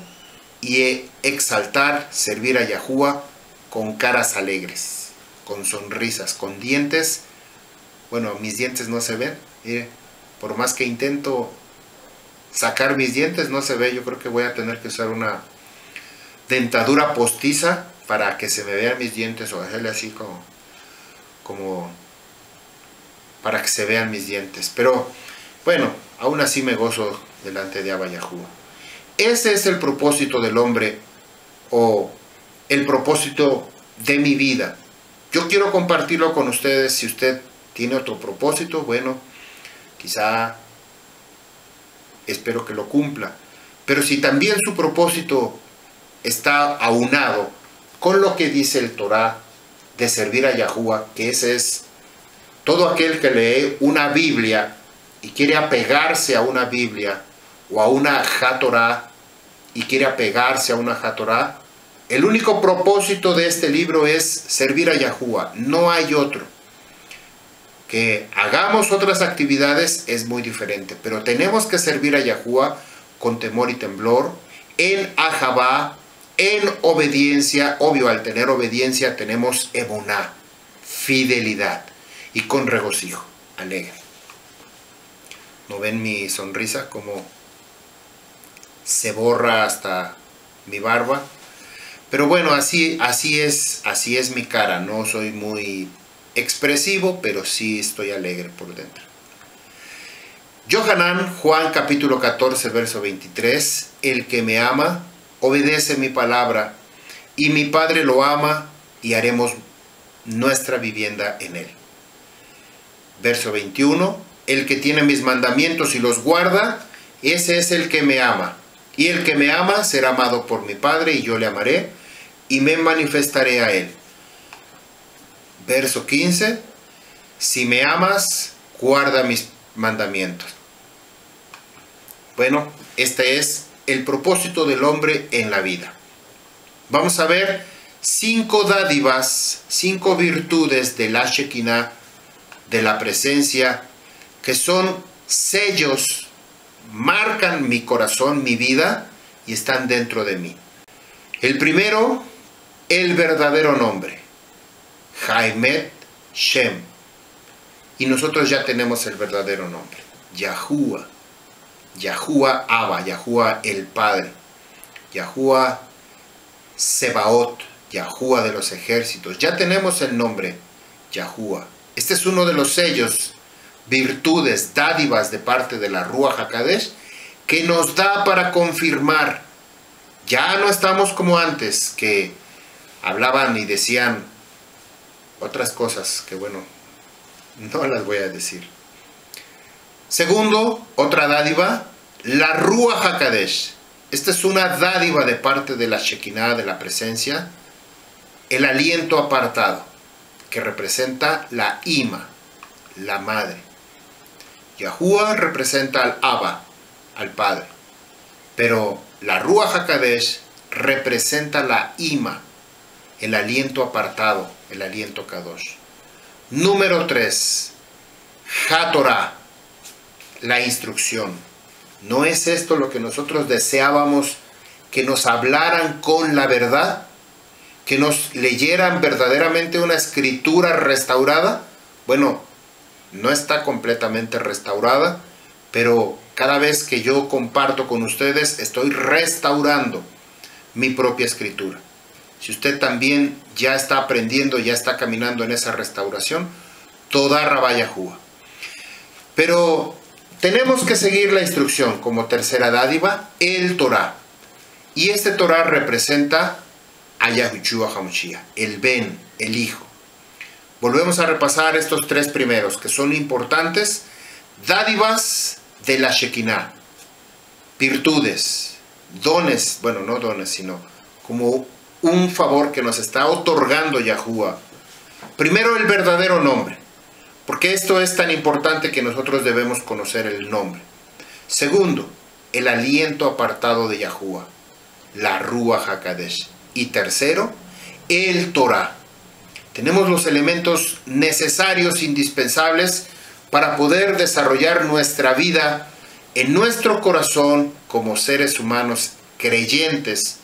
y exaltar, servir a Yahuwah con caras alegres, con sonrisas, con dientes. Bueno, mis dientes no se ven, por más que intento sacar mis dientes no se ve. Yo creo que voy a tener que usar una dentadura postiza para que se me vean mis dientes, o hacerle así como para que se vean mis dientes. Pero bueno, aún así me gozo delante de Abba Yahuwah. Ese es el propósito del hombre, o el propósito de mi vida. Yo quiero compartirlo con ustedes. Si usted tiene otro propósito, bueno, quizá espero que lo cumpla. Pero si también su propósito está aunado con lo que dice el Torah de servir a Yahuwah, que ese es todo aquel que lee una Biblia y quiere apegarse a una Biblia o a una Hatorah y quiere apegarse a una Hatorah, el único propósito de este libro es servir a Yahuwah, no hay otro. Que hagamos otras actividades es muy diferente, pero tenemos que servir a Yahuwah con temor y temblor, en Ahabá, en obediencia. Obvio, al tener obediencia tenemos emuná, fidelidad, y con regocijo, alegre. ¿No ven mi sonrisa como se borra hasta mi barba? Pero bueno, así es mi cara. No soy muy expresivo, pero sí estoy alegre por dentro. Yohanan, Juan capítulo 14, verso 23. El que me ama, obedece mi palabra, y mi Padre lo ama, y haremos nuestra vivienda en él. Verso 21. El que tiene mis mandamientos y los guarda, ese es el que me ama. Y el que me ama será amado por mi Padre, y yo le amaré, y me manifestaré a él. Verso 15. Si me amas, guarda mis mandamientos. Bueno, este es el propósito del hombre en la vida. Vamos a ver 5 dádivas, 5 virtudes de la Shekinah, de la presencia, que son sellos, marcan mi corazón, mi vida, y están dentro de mí. El primero, el verdadero nombre, Haimet Shem. Y nosotros ya tenemos el verdadero nombre, Yahuwah. Yahuwah Abba, Yahuwah el Padre, Yahuwah Sebaot, Yahuwah de los ejércitos. Ya tenemos el nombre, Yahuwah. Este es uno de los sellos, virtudes, dádivas de parte de la Ruach HaKodesh que nos da para confirmar. Ya no estamos como antes, que hablaban y decían otras cosas que, bueno, no las voy a decir. Segundo, otra dádiva, la Ruach HaKodesh. Esta es una dádiva de parte de la Shekinah, de la presencia, el aliento apartado, que representa la Ima, la madre. Yahuwah representa al Abba, al Padre. Pero la Ruach HaKodesh representa la Ima, el aliento apartado, el aliento Kadosh. Número 3, HaTorah, la instrucción. ¿No es esto lo que nosotros deseábamos? Que nos hablaran con la verdad, que nos leyeran verdaderamente una escritura restaurada. Bueno, no está completamente restaurada, pero cada vez que yo comparto con ustedes, estoy restaurando mi propia escritura. Si usted también ya está aprendiendo, ya está caminando en esa restauración, toda Rabá Yahuwah. Pero tenemos que seguir la instrucción como tercera dádiva, el Torah. Y este Torah representa a Yahushua HaMashiach, el Ben, el Hijo. Volvemos a repasar estos 3 primeros, que son importantes. Dádivas de la Shekinah, virtudes, dones, bueno, no dones, sino como un favor que nos está otorgando Yahuwah. Primero, el verdadero nombre, porque esto es tan importante que nosotros debemos conocer el nombre. Segundo, el aliento apartado de Yahuwah, la Ruach HaKodesh. Y tercero, el Torah. Tenemos los elementos necesarios, indispensables, para poder desarrollar nuestra vida en nuestro corazón como seres humanos creyentes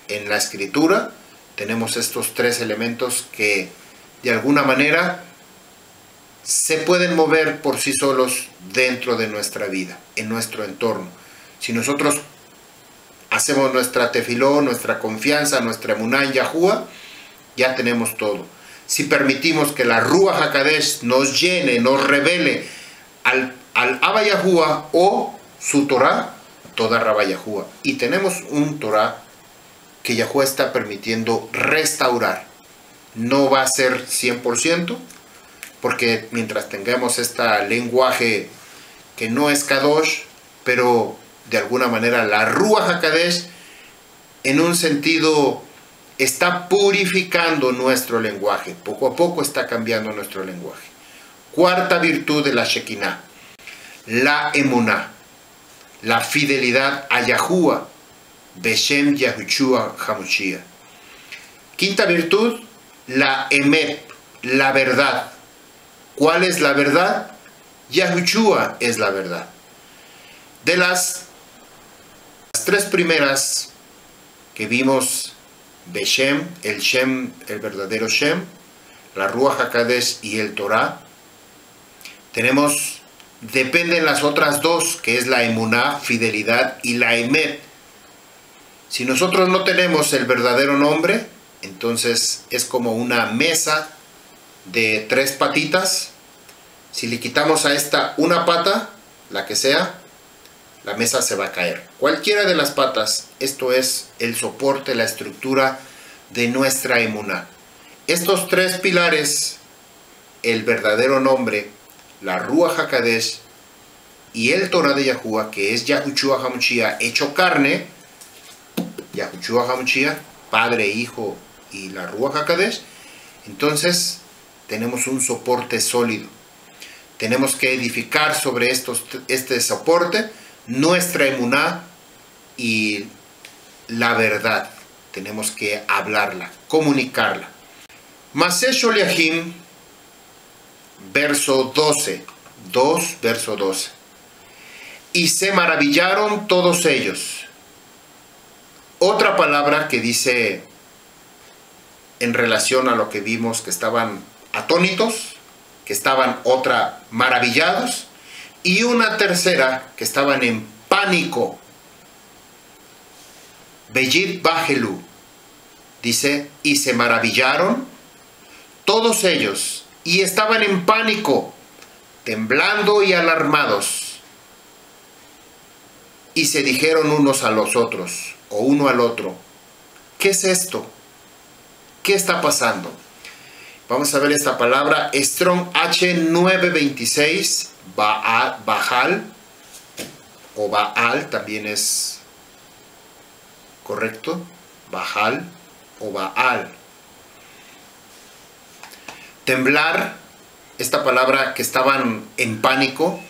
en la Escritura. Tenemos estos 3 elementos que de alguna manera se pueden mover por sí solos dentro de nuestra vida, en nuestro entorno. Si nosotros hacemos nuestra tefiló, nuestra confianza, nuestra emuná en Yahuwah, ya tenemos todo. Si permitimos que la Ruach HaKodesh nos llene, nos revele al Abba Yahuwah o su Torah, toda Rabá Yahuwah. Y tenemos un Torah que Yahuwah está permitiendo restaurar. No va a ser 100%, porque mientras tengamos este lenguaje que no es Kadosh, pero de alguna manera la Ruach HaKodesh en un sentido está purificando nuestro lenguaje. Poco a poco está cambiando nuestro lenguaje. Cuarta virtud de la Shekinah, la emuná, la fidelidad a Yahuwah, Beshem Yahushua HaMashiach. Quinta virtud, la emet, la verdad. ¿Cuál es la verdad? Yahushua es la verdad. De las 3 primeras que vimos, Beshem, el verdadero Shem, la Ruach HaKodesh y el Torah, dependen las otras 2, que es la emuná, fidelidad, y la emet. Si nosotros no tenemos el verdadero nombre, entonces es como una mesa de 3 patitas. Si le quitamos a esta una pata, la que sea, la mesa se va a caer. Cualquiera de las patas, esto es el soporte, la estructura de nuestra emuná. Estos 3 pilares, el verdadero nombre, la Ruach HaKodesh y el Torah de Yahuwah, que es Yahushua HaMashiach hecho carne, Yahushua HaMashiach, Padre, Hijo y la Ruach HaKodesh. Entonces tenemos un soporte sólido. Tenemos que edificar sobre este soporte nuestra emuná y la verdad. Tenemos que hablarla, comunicarla. Maseh Sholiachim, verso 12. 2, verso 12. Y se maravillaron todos ellos. Otra palabra que dice en relación a lo que vimos, que estaban atónitos, que estaban maravillados, y una tercera que estaban en pánico. Beyit Bajelu, dice, y se maravillaron todos ellos, y estaban en pánico, temblando y alarmados, y se dijeron unos a los otros, o uno al otro, ¿qué es esto? ¿Qué está pasando? Vamos a ver esta palabra, Strong H926, Baal, o Baal también es correcto, Baal o Baal. Temblar, esta palabra que estaban en pánico,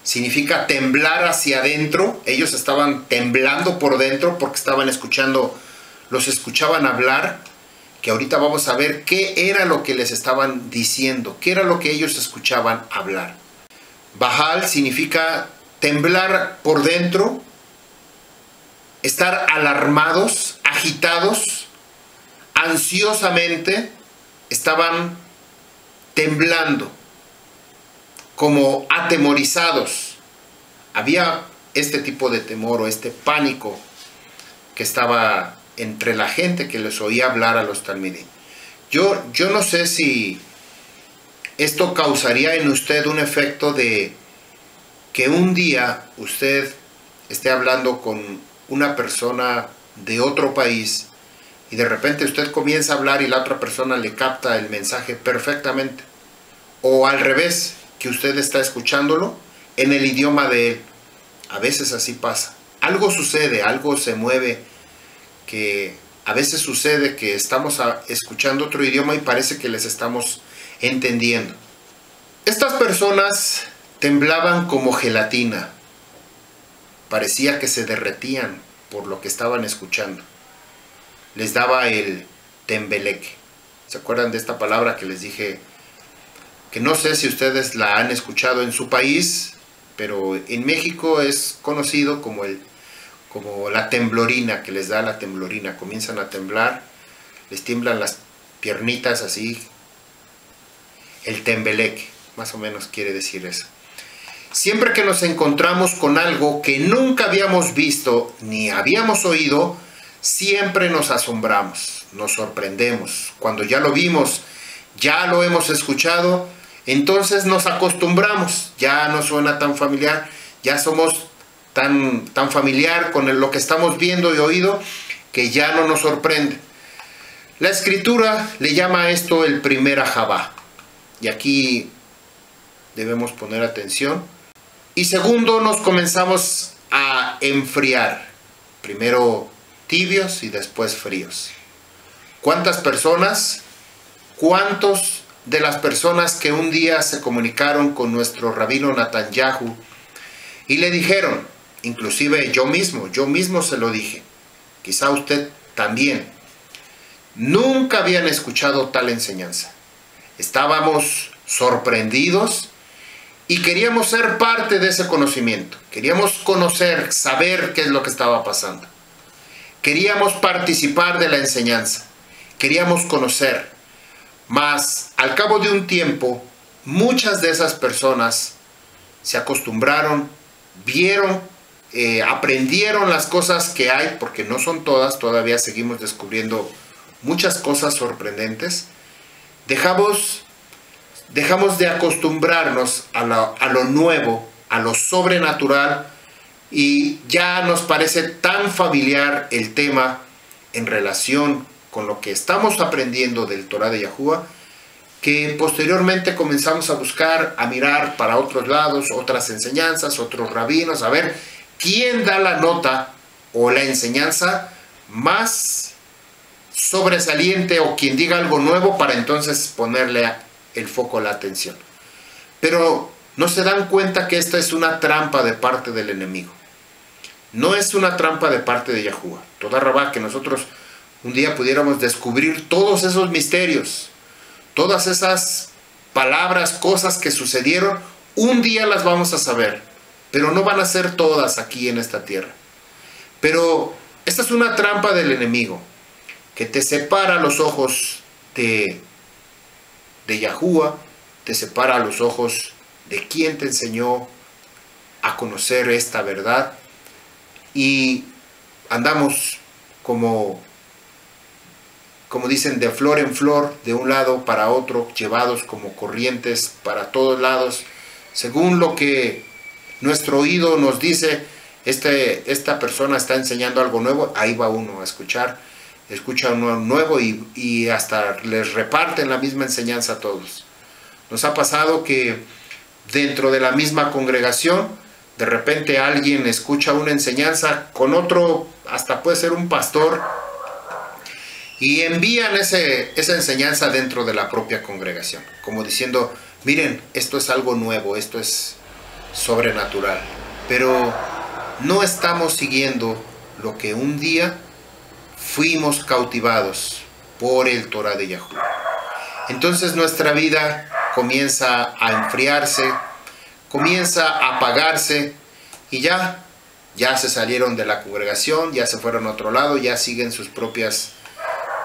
significa temblar hacia adentro. Ellos estaban temblando por dentro porque estaban los escuchaban hablar, que ahorita vamos a ver qué era lo que les estaban diciendo, qué era lo que ellos escuchaban hablar. Baal significa temblar por dentro, estar alarmados, agitados, ansiosamente, estaban temblando, como atemorizados. Había este tipo de temor o este pánico que estaba entre la gente que les oía hablar a los talmidim. Yo no sé si esto causaría en usted un efecto de que un día usted esté hablando con una persona de otro país y de repente usted comienza a hablar y la otra persona le capta el mensaje perfectamente. O al revés, que usted está escuchándolo en el idioma de él. A veces así pasa. Algo sucede, algo se mueve, que a veces sucede que estamos escuchando otro idioma y parece que les estamos entendiendo. Estas personas temblaban como gelatina. Parecía que se derretían por lo que estaban escuchando. Les daba el tembeleque. ¿Se acuerdan de esta palabra que les dije? Que no sé si ustedes la han escuchado en su país, pero en México es conocido como la temblorina, que les da la temblorina. Comienzan a temblar, les tiemblan las piernitas así. El tembeleque, más o menos quiere decir eso. Siempre que nos encontramos con algo que nunca habíamos visto ni habíamos oído, siempre nos asombramos, nos sorprendemos. Cuando ya lo vimos, ya lo hemos escuchado, entonces nos acostumbramos, ya no suena tan familiar, ya somos tan familiar con lo que estamos viendo y oído que ya no nos sorprende. La escritura le llama a esto el primer ajabá, y aquí debemos poner atención. Y segundo, nos comenzamos a enfriar, primero tibios y después fríos. ¿Cuántos de las personas que un día se comunicaron con nuestro rabino Netanyahu y le dijeron, inclusive yo mismo se lo dije, quizá usted también, nunca habían escuchado tal enseñanza? Estábamos sorprendidos y queríamos ser parte de ese conocimiento. Queríamos conocer, saber qué es lo que estaba pasando. Queríamos participar de la enseñanza. Queríamos conocer. Mas al cabo de un tiempo, muchas de esas personas se acostumbraron, vieron, aprendieron las cosas que hay, porque no son todas, todavía seguimos descubriendo muchas cosas sorprendentes. Dejamos de acostumbrarnos a lo nuevo, a lo sobrenatural, y ya nos parece tan familiar el tema en relación con lo que estamos aprendiendo del Torah de Yahuwah, que posteriormente comenzamos a buscar, a mirar para otros lados, otras enseñanzas, otros rabinos, a ver quién da la nota o la enseñanza más sobresaliente, o quien diga algo nuevo, para entonces ponerle el foco de la atención. Pero no se dan cuenta que esta es una trampa de parte del enemigo. No es una trampa de parte de Yahuwah. Toda rabá, que nosotros un día pudiéramos descubrir todos esos misterios, todas esas palabras, cosas que sucedieron, un día las vamos a saber, pero no van a ser todas aquí en esta tierra. Pero esta es una trampa del enemigo, que te separa los ojos de Yahuwah, te separa los ojos de quien te enseñó a conocer esta verdad, y andamos como dicen, de flor en flor, de un lado para otro, llevados como corrientes para todos lados, según lo que nuestro oído nos dice. Esta persona está enseñando algo nuevo, ahí va uno a escucha uno nuevo y hasta les reparten la misma enseñanza a todos. Nos ha pasado que dentro de la misma congregación, de repente alguien escucha una enseñanza con otro, hasta puede ser un pastor, y envían esa enseñanza dentro de la propia congregación, como diciendo, miren, esto es algo nuevo, esto es sobrenatural, pero no estamos siguiendo lo que un día fuimos cautivados por el Torah de Yahuwah. Entonces nuestra vida comienza a enfriarse, comienza a apagarse, y ya se salieron de la congregación, ya se fueron a otro lado, ya siguen sus propias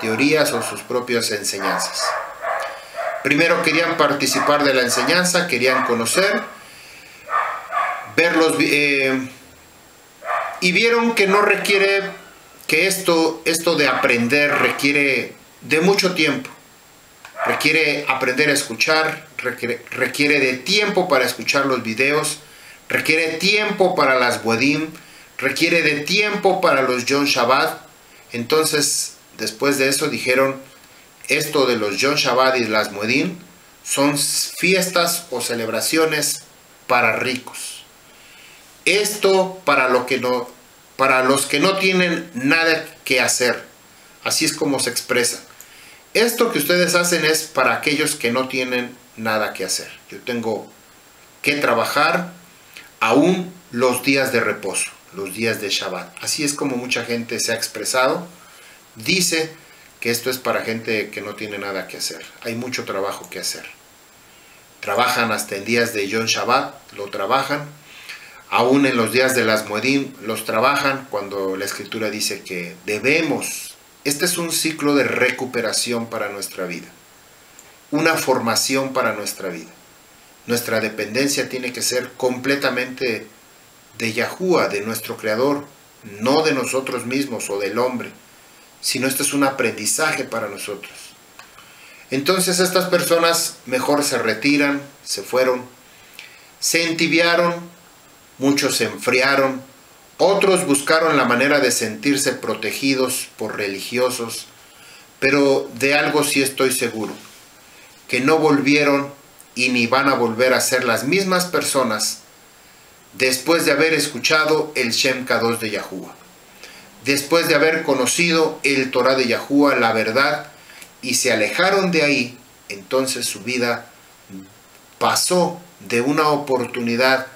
teorías o sus propias enseñanzas. Primero querían participar de la enseñanza, querían conocer, verlos, y vieron que no requiere, que esto de aprender requiere de mucho tiempo. Requiere aprender a escuchar, requiere de tiempo para escuchar los videos, requiere tiempo para las Boedim, requiere de tiempo para los Yom Shabbat. Entonces, después de eso dijeron, esto de los Yom Shabbat y las Moedim son fiestas o celebraciones para ricos. Esto para los que no tienen nada que hacer. Así es como se expresa. Esto que ustedes hacen es para aquellos que no tienen nada que hacer. Yo tengo que trabajar aún los días de reposo, los días de Shabbat. Así es como mucha gente se ha expresado. Dice que esto es para gente que no tiene nada que hacer. Hay mucho trabajo que hacer. Trabajan hasta en días de Yom Shabbat, lo trabajan. Aún en los días de las Moedim los trabajan, cuando la Escritura dice que debemos. Este es un ciclo de recuperación para nuestra vida. Una formación para nuestra vida. Nuestra dependencia tiene que ser completamente de Yahuwah, de nuestro Creador, no de nosotros mismos o del hombre, sino este es un aprendizaje para nosotros. Entonces estas personas mejor se retiran, se fueron, se entibiaron, muchos se enfriaron, otros buscaron la manera de sentirse protegidos por religiosos, pero de algo sí estoy seguro, que no volvieron y ni van a volver a ser las mismas personas después de haber escuchado el Shem Kadosh de Yahuwah, después de haber conocido el Torah de Yahuwah, la verdad, y se alejaron de ahí. Entonces su vida pasó de una oportunidad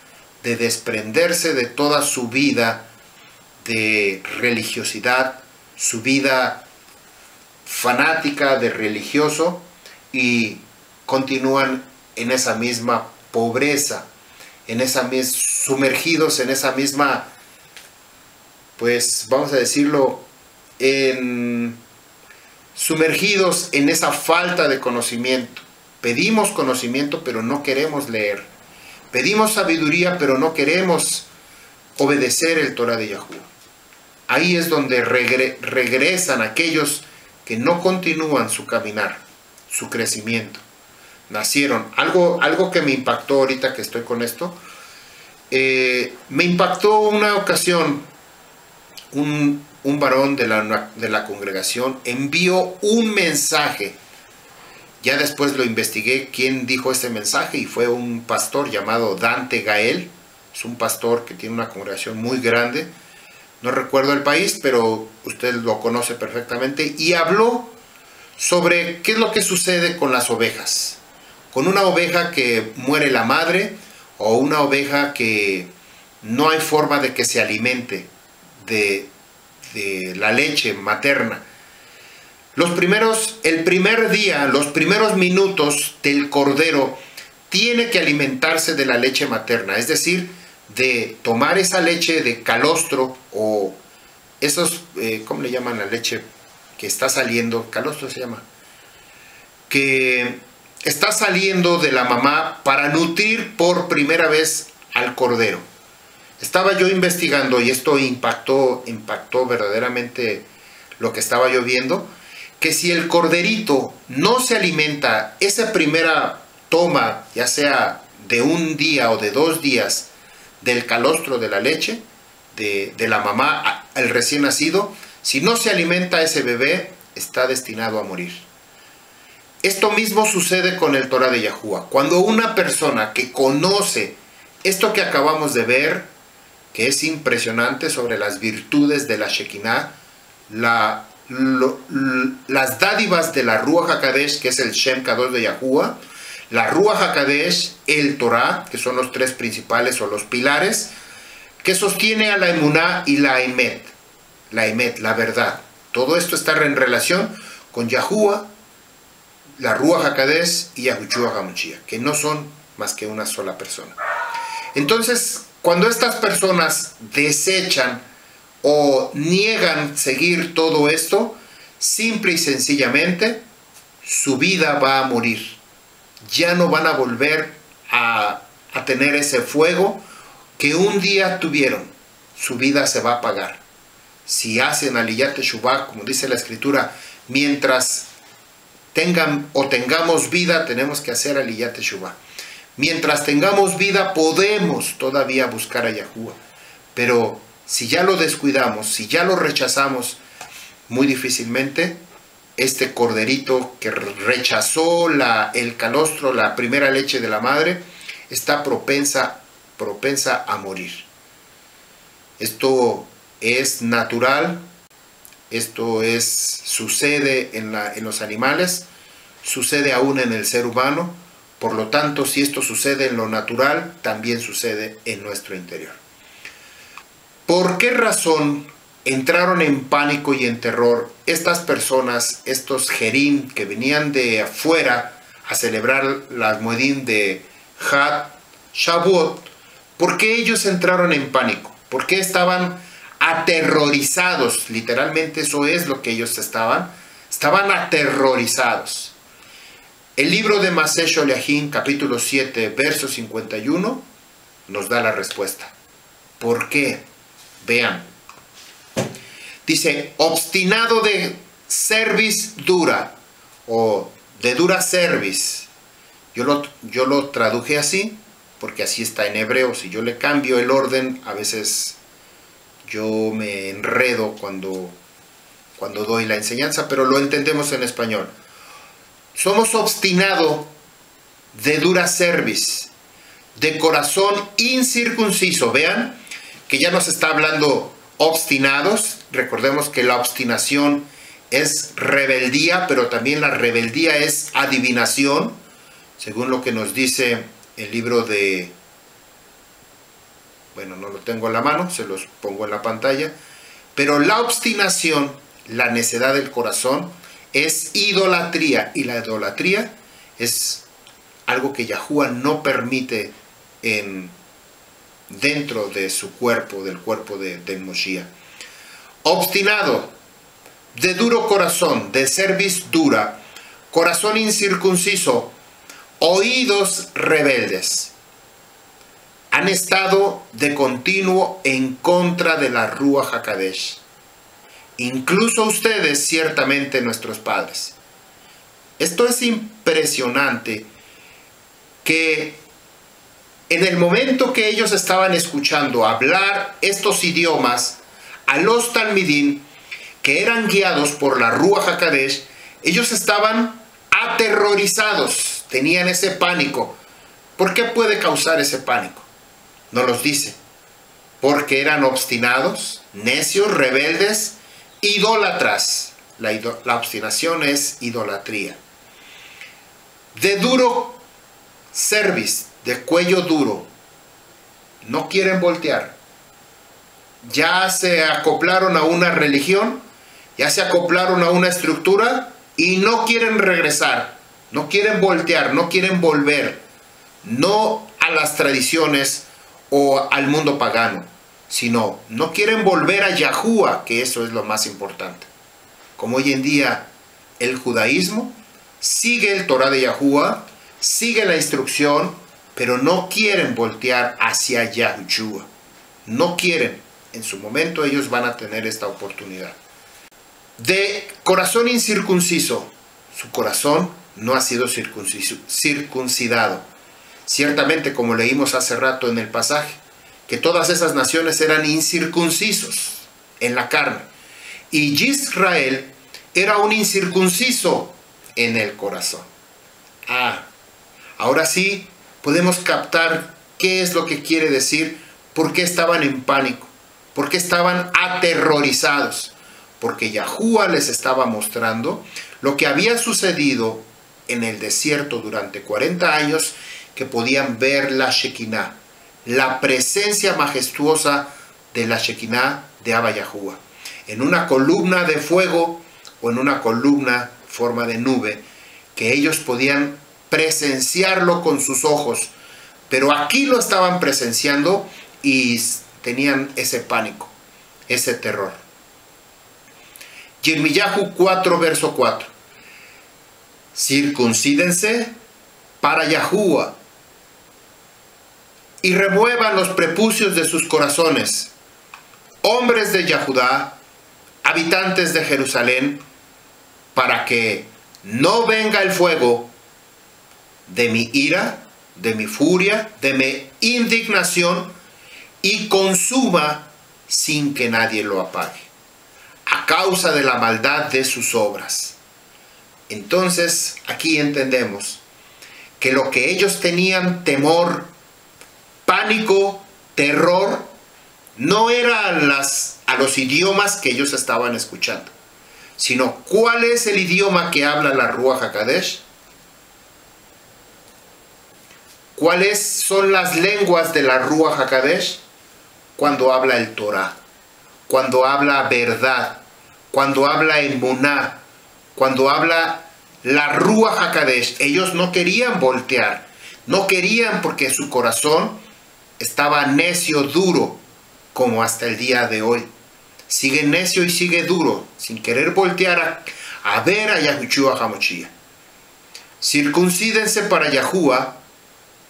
de desprenderse de toda su vida de religiosidad, su vida fanática de religioso, y continúan en esa misma pobreza, sumergidos en esa misma, pues vamos a decirlo, sumergidos en esa falta de conocimiento. Pedimos conocimiento, pero no queremos leer. Pedimos sabiduría, pero no queremos obedecer el Torah de Yahuwah. Ahí es donde regresan aquellos que no continúan su caminar, su crecimiento. Nacieron. Algo que me impactó ahorita que estoy con esto. Me impactó una ocasión, un varón de la congregación envió un mensaje. Ya después lo investigué quién dijo este mensaje, y fue un pastor llamado Dante Gael. Es un pastor que tiene una congregación muy grande. No recuerdo el país, pero usted lo conoce perfectamente. Y habló sobre qué es lo que sucede con las ovejas. con una oveja que muere la madre o una oveja que no hay forma de que se alimente de la leche materna. El primer día, los primeros minutos del cordero tiene que alimentarse de la leche materna, es decir, de tomar esa leche de calostro o esos, ¿cómo le llaman la leche que está saliendo? Calostro se llama. Que está saliendo de la mamá para nutrir por primera vez al cordero. Estaba yo investigando y esto impactó verdaderamente lo que estaba yo viendo, que si el corderito no se alimenta esa primera toma, ya sea de un día o de 2 días, del calostro de la leche, de la mamá al recién nacido, si no se alimenta ese bebé, está destinado a morir. Esto mismo sucede con el Torah de Yahuwah. Cuando una persona que conoce esto que acabamos de ver, que es impresionante sobre las virtudes de la Shekinah, las dádivas de la Ruach HaKadosh, que es el Shem Kadosh de Yahuwah, la Ruach HaKadosh, el Torah, que son los 3 principales o los pilares, que sostiene a la Emuná y la Emet, la verdad. Todo esto está en relación con Yahuwah, la Ruach HaKadosh y Yahushua HaMashiach, que no son más que una sola persona. Entonces, cuando estas personas desechan o niegan seguir todo esto, simple y sencillamente, su vida va a morir. Ya no van a volver a tener ese fuego que un día tuvieron. Su vida se va a apagar. Si hacen Aliyat Teshuvah, como dice la Escritura, mientras tengamos vida, tenemos que hacer Aliyat Teshuvah. Mientras tengamos vida, podemos todavía buscar a Yahuwah. Pero si ya lo descuidamos, si ya lo rechazamos, muy difícilmente este corderito que rechazó el calostro, la primera leche de la madre, está propensa a morir. Esto es natural, esto sucede en los animales, sucede aún en el ser humano. Por lo tanto, si esto sucede en lo natural, también sucede en nuestro interior. ¿Por qué razón entraron en pánico y en terror estas personas, estos jerim que venían de afuera a celebrar las Moedim de Shavuot? ¿Por qué ellos entraron en pánico? ¿Por qué estaban aterrorizados? Literalmente eso es lo que ellos estaban aterrorizados. El libro de Maseh Sholiachim, capítulo 7, verso 51, nos da la respuesta. ¿Por qué? Vean. Dice, obstinado de cerviz dura, o de dura cerviz. Yo lo traduje así, porque así está en hebreo. Si yo le cambio el orden, a veces yo me enredo cuando doy la enseñanza, pero lo entendemos en español. Somos obstinados de dura cerviz, de corazón incircunciso. Vean que ya nos está hablando obstinados. Recordemos que la obstinación es rebeldía, pero también la rebeldía es adivinación, según lo que nos dice el libro de... Bueno, no lo tengo a la mano, se los pongo en la pantalla. Pero la obstinación, la necedad del corazón, es idolatría, y la idolatría es algo que Yahuwah no permite dentro de su cuerpo, del cuerpo del Moshiach. Obstinado, de duro corazón, de cerviz dura, corazón incircunciso, oídos rebeldes. Han estado de continuo en contra de la Ruach HaKadosh. Incluso ustedes, ciertamente nuestros padres. Esto es impresionante, que en el momento que ellos estaban escuchando hablar estos idiomas a los talmidim, que eran guiados por la Ruach HaKadosh, ellos estaban aterrorizados, tenían ese pánico. ¿Por qué puede causar ese pánico? No los dice. Porque eran obstinados, necios, rebeldes, idólatras. La obstinación es idolatría. De duro cerviz, de cuello duro, no quieren voltear. Ya se acoplaron a una religión, ya se acoplaron a una estructura y no quieren regresar, no quieren voltear, no quieren volver, no a las tradiciones o al mundo pagano, sino no quieren volver a Yahuwah, que eso es lo más importante. Como hoy en día el judaísmo sigue el Torah de Yahuwah, sigue la instrucción, pero no quieren voltear hacia Yahuwah. No quieren. En su momento ellos van a tener esta oportunidad. De corazón incircunciso, su corazón no ha sido circuncidado. Ciertamente, como leímos hace rato en el pasaje, que todas esas naciones eran incircuncisos en la carne. Y Israel era un incircunciso en el corazón. Ahora sí podemos captar qué es lo que quiere decir, por qué estaban en pánico, por qué estaban aterrorizados. Porque Yahuwah les estaba mostrando lo que había sucedido en el desierto durante 40 años, que podían ver la Shekinah, la presencia majestuosa de la Shekinah de Abba Yahuwah, en una columna de fuego o en una columna forma de nube, que ellos podían presenciarlo con sus ojos, pero aquí lo estaban presenciando y tenían ese pánico, ese terror. Yirmiyahu 4, verso 4. Circuncídense para Yahuwah y remuevan los prepucios de sus corazones, hombres de Yahudá, habitantes de Jerusalén, para que no venga el fuego de mi ira, de mi furia, de mi indignación, y consuma sin que nadie lo apague, a causa de la maldad de sus obras. Entonces, aquí entendemos que lo que ellos tenían temor, pánico, terror, no era a los idiomas que ellos estaban escuchando, sino ¿cuál es el idioma que habla la Ruach HaKodesh? ¿Cuáles son las lenguas de la Ruach HaKodesh? Cuando habla el Torah, cuando habla verdad, cuando habla emuná, cuando habla la Ruach HaKodesh. Ellos no querían voltear, no querían, porque su corazón estaba necio, duro, como hasta el día de hoy. Sigue necio y sigue duro, sin querer voltear a ver a Yahushua HaMashiach. Circuncídense para Yahuwah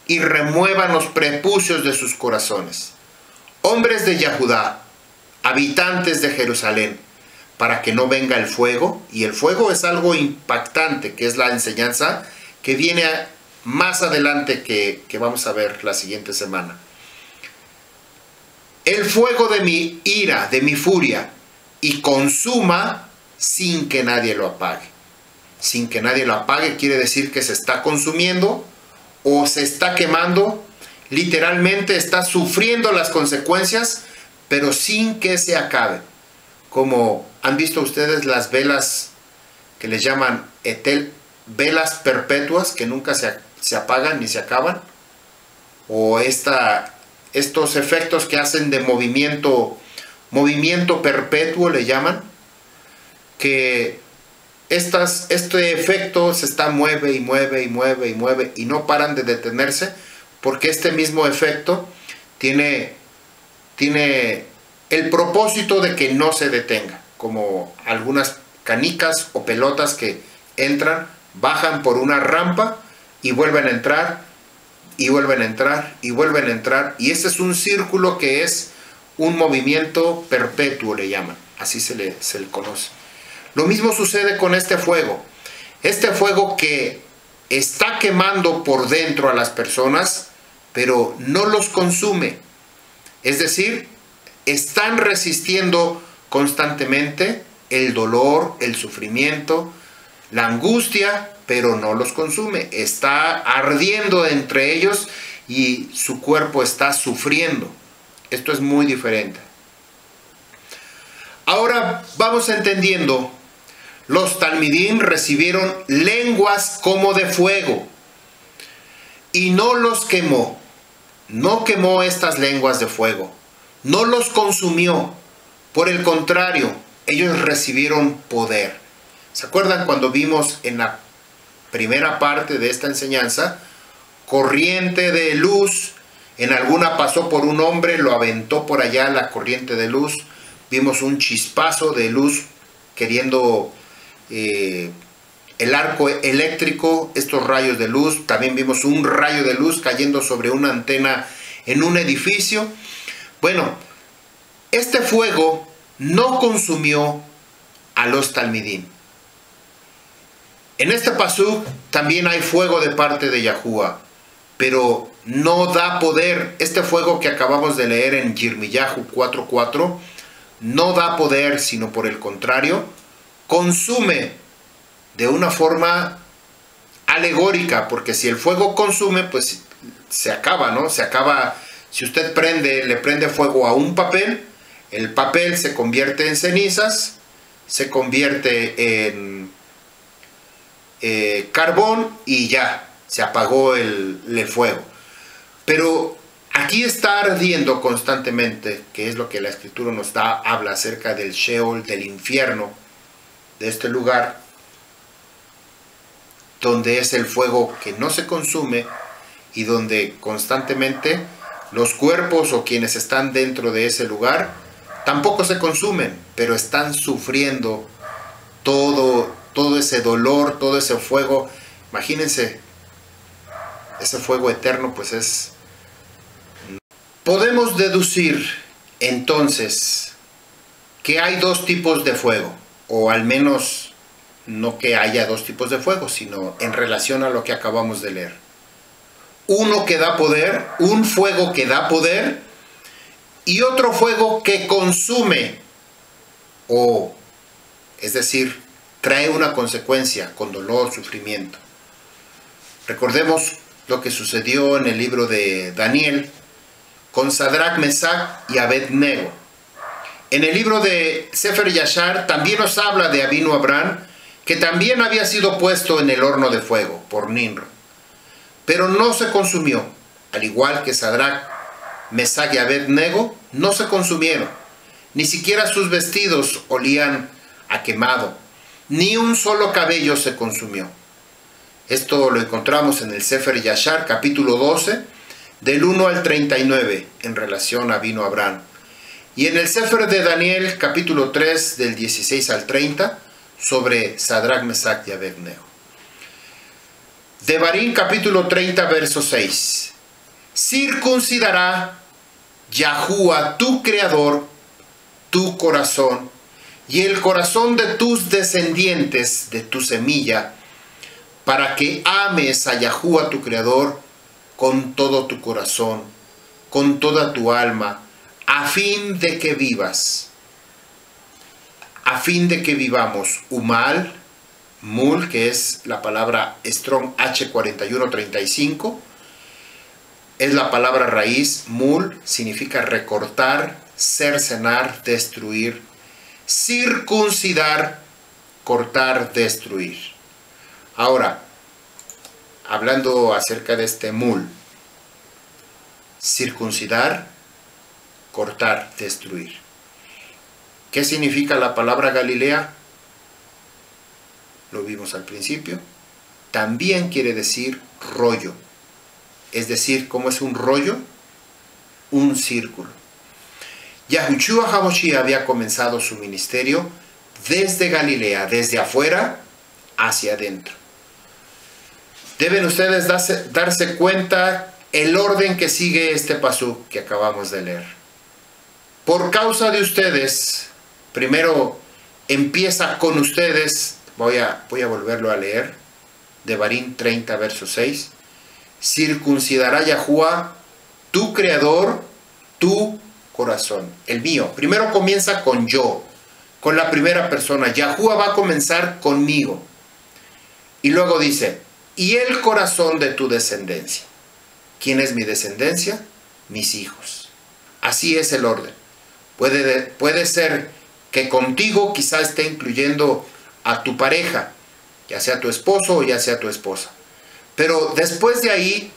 y remuevan los prepucios de sus corazones, hombres de Yahudá, habitantes de Jerusalén, para que no venga el fuego. Y el fuego es algo impactante, que es la enseñanza que viene más adelante, que vamos a ver la siguiente semana. El fuego de mi ira, de mi furia, y consuma sin que nadie lo apague. Sin que nadie lo apague quiere decir que se está consumiendo o se está quemando. Literalmente está sufriendo las consecuencias, pero sin que se acabe. Como han visto ustedes las velas que les llaman etel, velas perpetuas que nunca se apagan ni se acaban, o estos efectos que hacen de movimiento perpetuo le llaman, que este efecto se está mueve y mueve y mueve y mueve y no paran de detenerse, porque este mismo efecto tiene el propósito de que no se detenga, como algunas canicas o pelotas que entran, bajan por una rampa y vuelven a entrar, y vuelven a entrar, y vuelven a entrar, y ese es un círculo que es un movimiento perpetuo, le llaman, así se le conoce. Lo mismo sucede con este fuego que está quemando por dentro a las personas, pero no los consume. Es decir, están resistiendo constantemente el dolor, el sufrimiento, la angustia, pero no los consume. Está ardiendo entre ellos y su cuerpo está sufriendo. Esto es muy diferente. Ahora vamos entendiendo. Los talmidim recibieron lenguas como de fuego. y no los quemó. No quemó estas lenguas de fuego, no los consumió. Por el contrario, ellos recibieron poder. ¿Se acuerdan cuando vimos en la primera parte de esta enseñanza? Corriente de luz, en alguna pasó por un hombre, lo aventó por allá la corriente de luz. Vimos un chispazo de luz queriendo el arco eléctrico, estos rayos de luz. También vimos un rayo de luz cayendo sobre una antena en un edificio. Bueno, este fuego no consumió a los talmidim. En este pasuk también hay fuego de parte de Yahuwah, pero no da poder. Este fuego que acabamos de leer en Yirmiyahu 4:4 no da poder, sino por el contrario, consume de una forma alegórica, porque si el fuego consume, pues se acaba, ¿no? Se acaba. Si usted le prende fuego a un papel, el papel se convierte en cenizas, se convierte en carbón y ya, se apagó el fuego. Pero aquí está ardiendo constantemente, que es lo que la Escritura nos habla acerca del Sheol, del infierno, de este lugar, donde es el fuego que no se consume y donde constantemente los cuerpos o quienes están dentro de ese lugar tampoco se consumen, pero están sufriendo todo ese dolor, todo ese fuego. Imagínense, ese fuego eterno pues es... Podemos deducir entonces que hay dos tipos de fuego, o al menos no que haya dos tipos de fuego, sino en relación a lo que acabamos de leer. Uno que da poder, un fuego que da poder, y otro fuego que consume, es decir, trae una consecuencia con dolor, sufrimiento. Recordemos lo que sucedió en el libro de Daniel con Sadrach, Mesach y Abed-Nego. En el libro de Sefer Yashar también nos habla de Avinu Abraham, que también había sido puesto en el horno de fuego por Nimrod, pero no se consumió, al igual que Sadrach, Mesach y Abed-Nego no se consumieron. Ni siquiera sus vestidos olían a quemado, ni un solo cabello se consumió. Esto lo encontramos en el Sefer Yashar, capítulo 12, del 1 al 39, en relación a Avinu Abraham. Y en el Sefer de Daniel, capítulo 3, del 16 al 30, sobre Sadrach, Mesach y Abed-Nego. Devarim, capítulo 30, verso 6. Circuncidará Yahuwah, tu creador, tu corazón, y el corazón de tus descendientes, de tu semilla, para que ames a Yahuwah tu creador con todo tu corazón, con toda tu alma, a fin de que vivas, a fin de que vivamos. Umal, mul, que es la palabra Strong H4135, es la palabra raíz. Mul significa recortar, cercenar, destruir. Circuncidar, cortar, destruir. Ahora, hablando acerca de este mul, circuncidar, cortar, destruir. ¿Qué significa la palabra Galilea? Lo vimos al principio. También quiere decir rollo. Es decir, ¿cómo es un rollo? Un círculo. Yahushua HaMashiach había comenzado su ministerio desde Galilea, desde afuera hacia adentro. Deben ustedes darse cuenta el orden que sigue este pasuk que acabamos de leer. Por causa de ustedes, primero empieza con ustedes. Voy a volverlo a leer. Devarim 30, verso 6. Circuncidará Yahuwah, tu creador, tu corazón, el mío. Primero comienza con yo, con la primera persona. Yahuwah va a comenzar conmigo. Y luego dice, y el corazón de tu descendencia. ¿Quién es mi descendencia? Mis hijos. Así es el orden. Puede ser que contigo quizá esté incluyendo a tu pareja, ya sea tu esposo o ya sea tu esposa. Pero después de ahí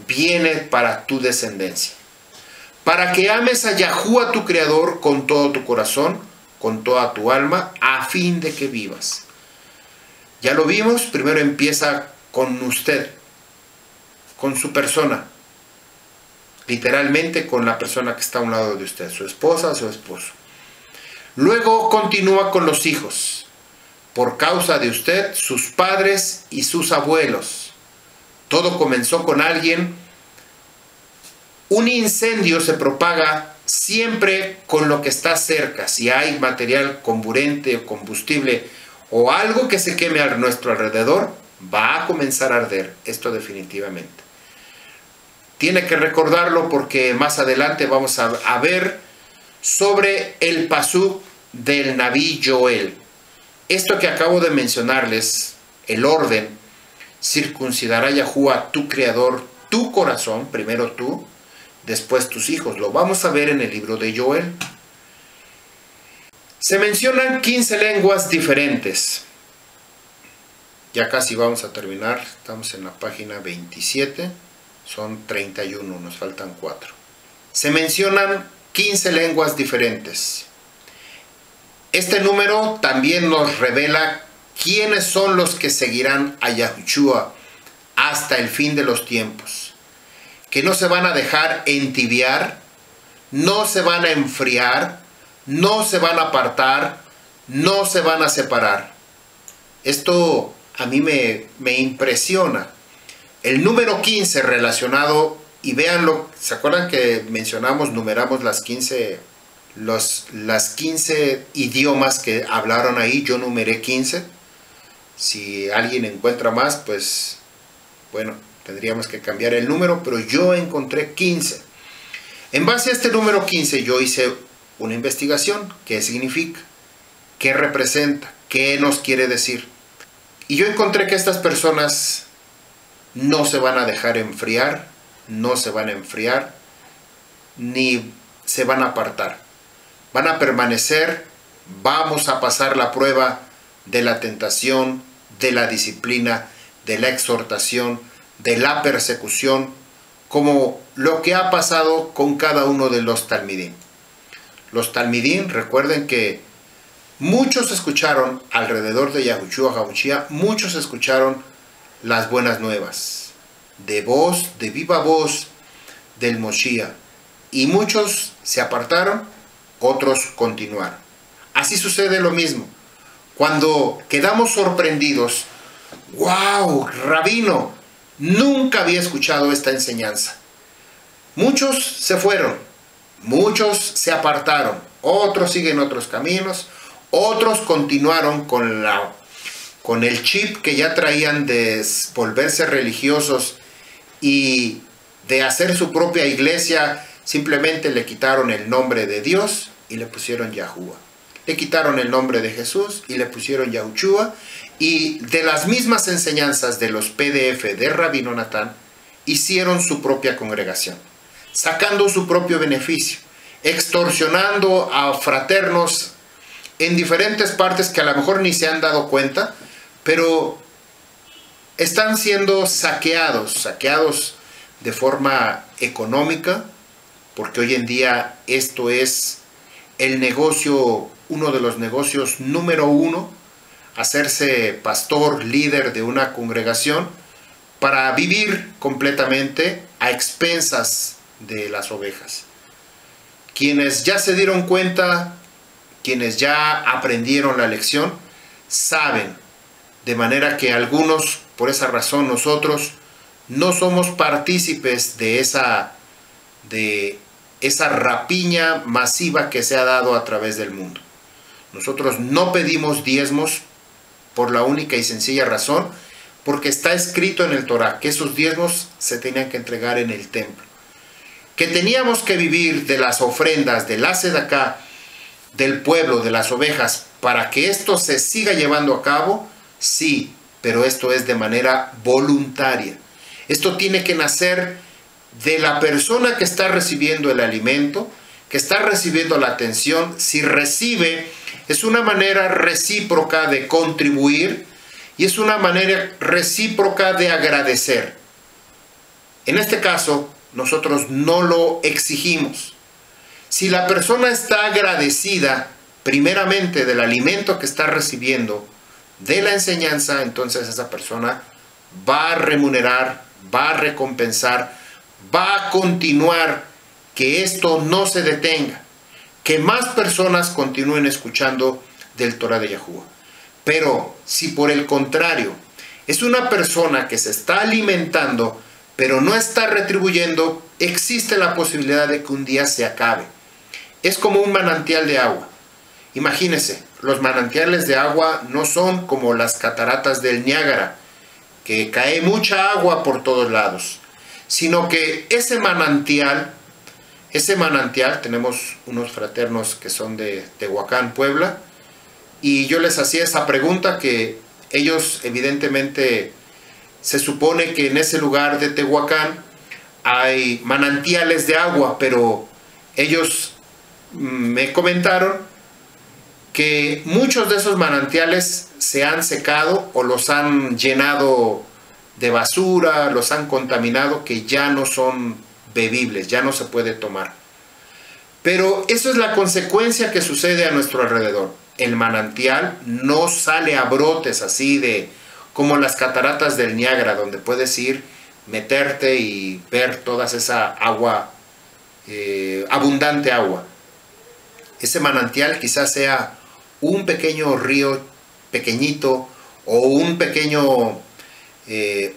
viene para tu descendencia. Para que ames a Yahuwah tu Creador con todo tu corazón, con toda tu alma, a fin de que vivas. Ya lo vimos, primero empieza con usted, con su persona. Literalmente con la persona que está a un lado de usted, su esposa, su esposo. Luego continúa con los hijos. Por causa de usted, sus padres y sus abuelos. Todo comenzó con alguien. Un incendio se propaga siempre con lo que está cerca. Si hay material comburente o combustible o algo que se queme a nuestro alrededor, va a comenzar a arder. Esto definitivamente. Tiene que recordarlo porque más adelante vamos a ver sobre el pasuk del Nabí Joel. Esto que acabo de mencionarles, el orden, circuncidará Yahuwah tu Creador, tu corazón, primero tú, después tus hijos. Lo vamos a ver en el libro de Joel. Se mencionan 15 lenguas diferentes. Ya casi vamos a terminar, estamos en la página 27, son 31, nos faltan 4. Se mencionan 15 lenguas diferentes. Este número también nos revela quiénes son los que seguirán a Yahushua hasta el fin de los tiempos. Que no se van a dejar entibiar, no se van a enfriar, no se van a apartar, no se van a separar. Esto a mí me impresiona. El número 15 relacionado, y véanlo, ¿se acuerdan que numeramos las 15 idiomas que hablaron ahí? Yo numeré 15. Si alguien encuentra más, pues bueno, tendríamos que cambiar el número, pero yo encontré 15. En base a este número 15 yo hice una investigación. ¿Qué significa? ¿Qué representa? ¿Qué nos quiere decir? Y yo encontré que estas personas no se van a dejar enfriar, no se van a enfriar, ni se van a apartar. Van a permanecer, vamos a pasar la prueba de la tentación, de la disciplina, de la exhortación, de la persecución, como lo que ha pasado con cada uno de los talmidín. Los talmidín, recuerden que muchos escucharon alrededor de Yahushua HaMashiach, muchos escucharon las buenas nuevas, de viva voz del Moshiach, y muchos se apartaron, otros continuaron. Así sucede lo mismo. Cuando quedamos sorprendidos, ¡wow! Rabino, nunca había escuchado esta enseñanza. Muchos se fueron, muchos se apartaron, otros siguen otros caminos, otros continuaron con el chip que ya traían de volverse religiosos y de hacer su propia iglesia. Simplemente le quitaron el nombre de Dios y le pusieron Yahuwah. Le quitaron el nombre de Jesús y le pusieron Yahushua. Y de las mismas enseñanzas de los PDF de Rabino Natán, hicieron su propia congregación, sacando su propio beneficio, extorsionando a fraternos en diferentes partes que a lo mejor ni se han dado cuenta, pero están siendo saqueados de forma económica, porque hoy en día esto es el negocio, uno de los negocios número 1, hacerse pastor, líder de una congregación, para vivir completamente a expensas de las ovejas. Quienes ya se dieron cuenta, quienes ya aprendieron la lección, saben, de manera que algunos, por esa razón nosotros, no somos partícipes de esa rapiña masiva que se ha dado a través del mundo. Nosotros no pedimos diezmos por la única y sencilla razón, porque está escrito en el Torah que esos diezmos se tenían que entregar en el templo. Que teníamos que vivir de las ofrendas, de la sedaká, del pueblo, de las ovejas, para que esto se siga llevando a cabo, sí, pero esto es de manera voluntaria. Esto tiene que nacer de la persona que está recibiendo el alimento, que está recibiendo la atención. Si recibe, es una manera recíproca de contribuir y es una manera recíproca de agradecer. En este caso, nosotros no lo exigimos. Si la persona está agradecida primeramente del alimento que está recibiendo, de la enseñanza, entonces esa persona va a remunerar, va a recompensar, va a continuar, que esto no se detenga, que más personas continúen escuchando del Torah de Yahuwah. Pero si por el contrario es una persona que se está alimentando pero no está retribuyendo, existe la posibilidad de que un día se acabe. Es como un manantial de agua. Imagínense, los manantiales de agua no son como las cataratas del Niágara, que cae mucha agua por todos lados, sino que ese manantial, tenemos unos fraternos que son de Tehuacán, Puebla, y yo les hacía esa pregunta, que ellos evidentemente se supone que en ese lugar de Tehuacán hay manantiales de agua, pero ellos me comentaron que muchos de esos manantiales se han secado o los han llenado de basura, los han contaminado, que ya no son bebibles, ya no se puede tomar. Pero eso es la consecuencia que sucede a nuestro alrededor. El manantial no sale a brotes así de como las cataratas del Niágara, donde puedes ir, meterte y ver toda esa agua, abundante agua. Ese manantial quizás sea un pequeño río pequeñito o un pequeño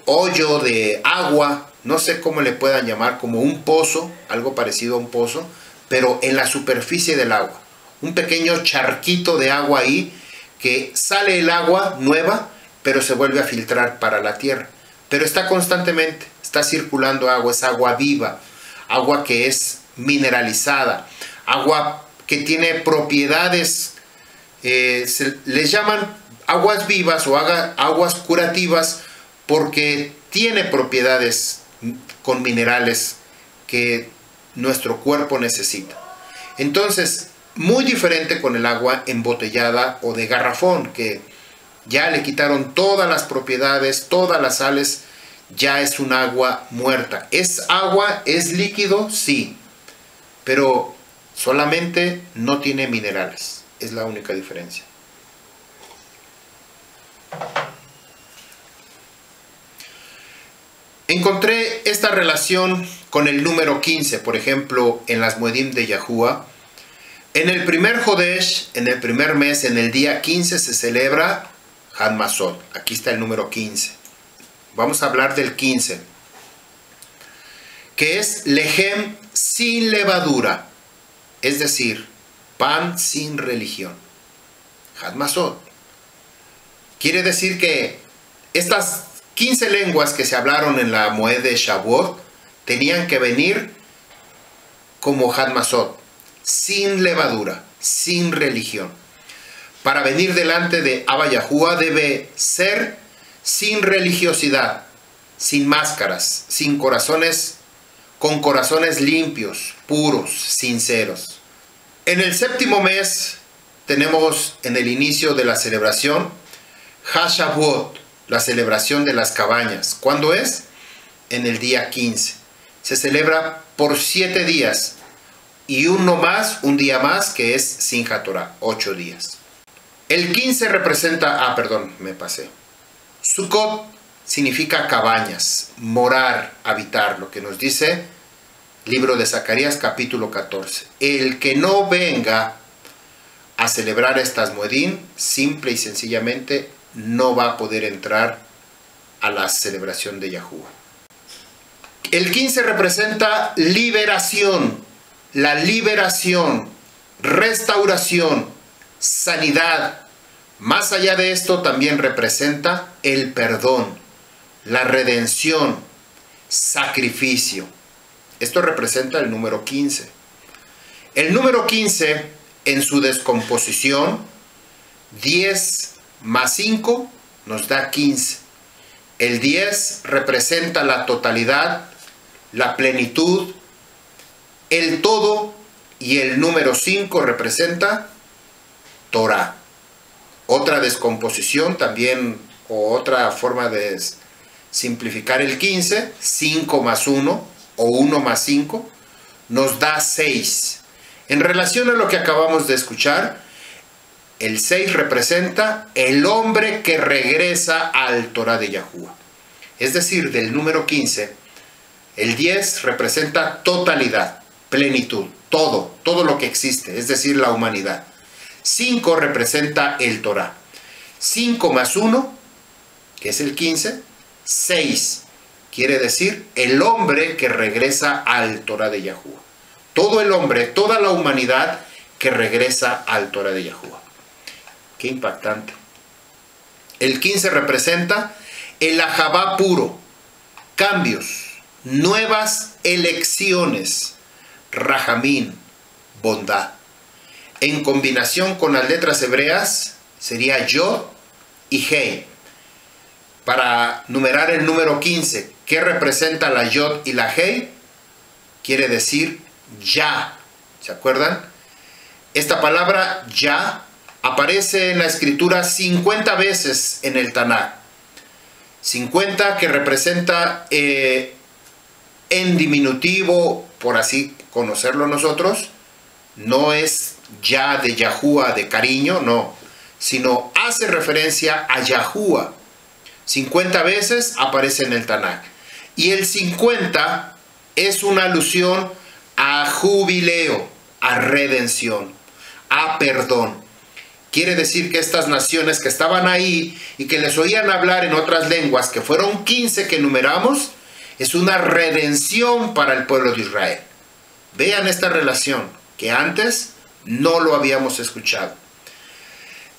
hoyo de agua, no sé cómo le puedan llamar, como un pozo, algo parecido a un pozo, pero en la superficie del agua. Un pequeño charquito de agua ahí, que sale el agua nueva, pero se vuelve a filtrar para la tierra. Pero está constantemente, está circulando agua, es agua viva, agua que es mineralizada, agua que tiene propiedades, les llaman aguas vivas o aguas curativas, porque tiene propiedades con minerales que nuestro cuerpo necesita. Entonces, muy diferente con el agua embotellada o de garrafón, que ya le quitaron todas las propiedades, todas las sales, ya es un agua muerta. ¿Es agua? ¿Es líquido? Sí, pero solamente no tiene minerales. Es la única diferencia. Encontré esta relación con el número 15, por ejemplo, en las Moedim de Yahuwah. En el primer Jodesh, en el primer mes, en el día 15 se celebra Had Masot. Aquí está el número 15. Vamos a hablar del 15, que es Lehem sin levadura, es decir, pan sin religión. Had Masot. Quiere decir que estas 15 lenguas que se hablaron en la Moed de Shavuot tenían que venir como Had Masot, sin levadura, sin religión. Para venir delante de Abba Yahuwah debe ser sin religiosidad, sin máscaras, sin corazones, con corazones limpios, puros, sinceros. En el séptimo mes tenemos en el inicio de la celebración HaShavuot, la celebración de las cabañas. ¿Cuándo es? En el día 15. Se celebra por 7 días y un día más, que es Simchat Torah, 8 días. El 15 representa, Sukkot significa cabañas, morar, habitar, lo que nos dice libro de Zacarías capítulo 14. El que no venga a celebrar estas Moedim, simple y sencillamente no va a poder entrar a la celebración de Yahuwah. El 15 representa liberación, la liberación, restauración, sanidad. Más allá de esto también representa el perdón, la redención, sacrificio. Esto representa el número 15. El número 15, en su descomposición, 10 más 5 nos da 15. El 10 representa la totalidad, la plenitud, el todo, y el número 5 representa Torah. Otra descomposición también, o otra forma de simplificar el 15, 5 más 1 o 1 más 5, nos da 6. En relación a lo que acabamos de escuchar, el 6 representa el hombre que regresa al Torah de Yahuwah. Es decir, del número 15, el 10 representa totalidad, plenitud, todo lo que existe, es decir, la humanidad. 5 representa el Torah. 5 más 1, que es el 15, 6. Quiere decir el hombre que regresa al Torah de Yahuwah. Todo el hombre, toda la humanidad que regresa al Torah de Yahuwah. Qué impactante. El 15 representa el Ahabá puro, cambios, nuevas elecciones, Rajamín, bondad. En combinación con las letras hebreas sería Yod y Hei. Para numerar el número 15, ¿qué representa la Yod y la Hei? Quiere decir ya. ¿Se acuerdan? Esta palabra ya aparece en la escritura 50 veces en el Tanaj. 50 que representa en diminutivo, por así conocerlo nosotros, no es ya de Yahuwah, de cariño, no, sino hace referencia a Yahuwah. 50 veces aparece en el Tanaj. Y el 50 es una alusión a jubileo, a redención, a perdón. Quiere decir que estas naciones que estaban ahí y que les oían hablar en otras lenguas, que fueron 15 que enumeramos, es una redención para el pueblo de Israel. Vean esta relación, que antes no lo habíamos escuchado.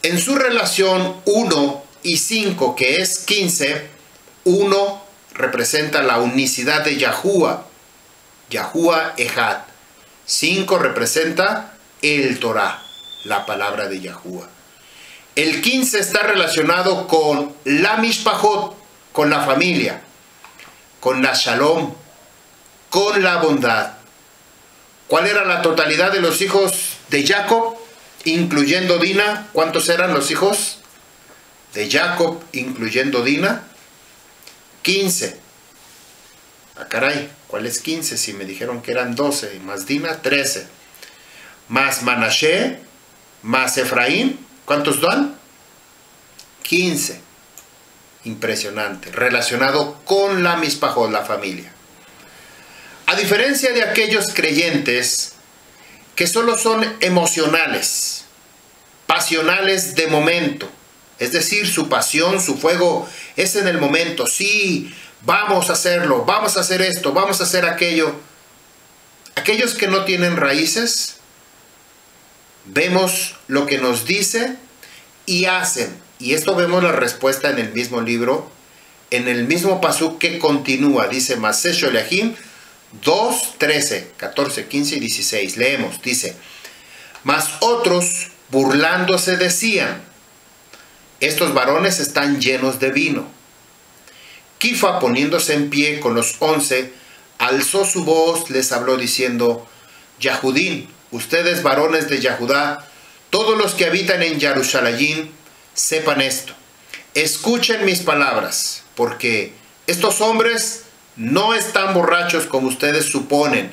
En su relación 1 y 5, que es 15, 1 representa la unicidad de Yahuwah, Yahuwah Ejad. 5 representa el Torah, la palabra de Yahuwah. El 15 está relacionado con la Mishpajot, con la familia, con la Shalom, con la bondad. ¿Cuál era la totalidad de los hijos de Jacob, incluyendo Dina? ¿Cuántos eran los hijos de Jacob, incluyendo Dina? 15. Ah, caray, ¿cuál es 15? Si me dijeron que eran 12, y más Dina, 13. Más Manashe, más Efraín, ¿cuántos dan? 15. Impresionante, relacionado con la Mishpajot, la familia. A diferencia de aquellos creyentes que solo son emocionales, pasionales de momento, es decir, su pasión, su fuego es en el momento. Sí, vamos a hacerlo, vamos a hacer esto, vamos a hacer aquello. Aquellos que no tienen raíces, vemos lo que nos dice y hacen. Y esto vemos la respuesta en el mismo libro, en el mismo pasuk que continúa. Dice Maseh Sholeachim 2, 13, 14, 15 y 16. Leemos, dice: mas otros burlándose decían: estos varones están llenos de vino. Kifa, poniéndose en pie con los 11, alzó su voz, les habló diciendo: Yahudín, ustedes varones de Yahudá, todos los que habitan en Jerusalén, sepan esto, escuchen mis palabras, porque estos hombres no están borrachos como ustedes suponen,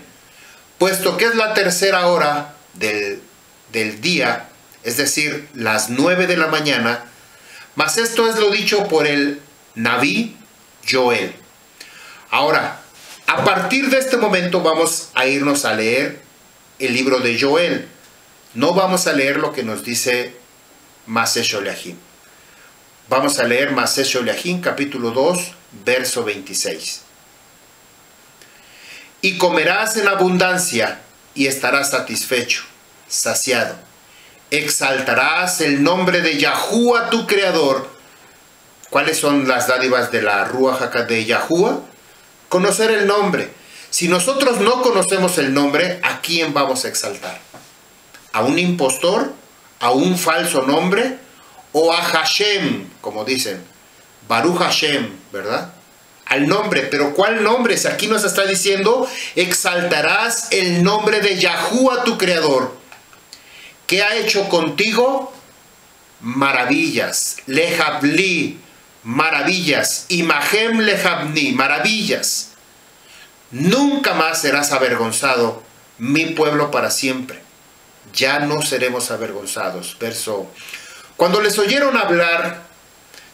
puesto que es la tercera hora del día, es decir, las 9 de la mañana, mas esto es lo dicho por el Naví Joel. Ahora, a partir de este momento vamos a irnos a leer el libro de Joel. No vamos a leer lo que nos dice Maseh Sholeachim. Vamos a leer Maseh Sholeachim, capítulo 2, verso 26. Y comerás en abundancia y estarás satisfecho, saciado. Exaltarás el nombre de Yahuwah tu Creador. ¿Cuáles son las dádivas de la Ruach HaKodesh de Yahuwah? Conocer el nombre. Si nosotros no conocemos el nombre, ¿a quién vamos a exaltar? ¿A un impostor? ¿A un falso nombre? ¿O a Hashem, como dicen? Baruch Hashem, ¿verdad? Al nombre. ¿Pero cuál nombre? Si aquí nos está diciendo: exaltarás el nombre de Yahuwah tu Creador. ¿Qué ha hecho contigo? Maravillas. Lehabli, maravillas, imahem lehabni, maravillas. Nunca más serás avergonzado, mi pueblo para siempre. Ya no seremos avergonzados. Verso. Cuando les oyeron hablar,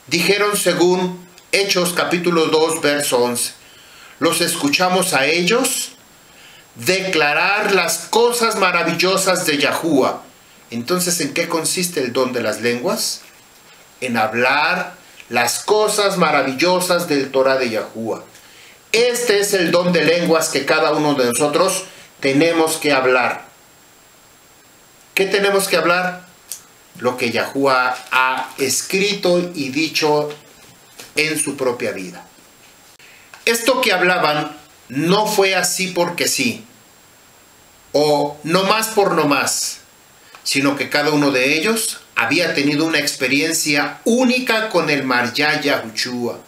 dijeron según Hechos capítulo 2, verso 11. Los escuchamos a ellos declarar las cosas maravillosas de Yahuwah. Entonces, ¿en qué consiste el don de las lenguas? En hablar las cosas maravillosas del Torah de Yahuwah. Este es el don de lenguas que cada uno de nosotros tenemos que hablar. ¿Qué tenemos que hablar? Lo que Yahuwah ha escrito y dicho en su propia vida. Esto que hablaban no fue así porque sí, o no más por no más, sino que cada uno de ellos había tenido una experiencia única con el Marya Yahushua.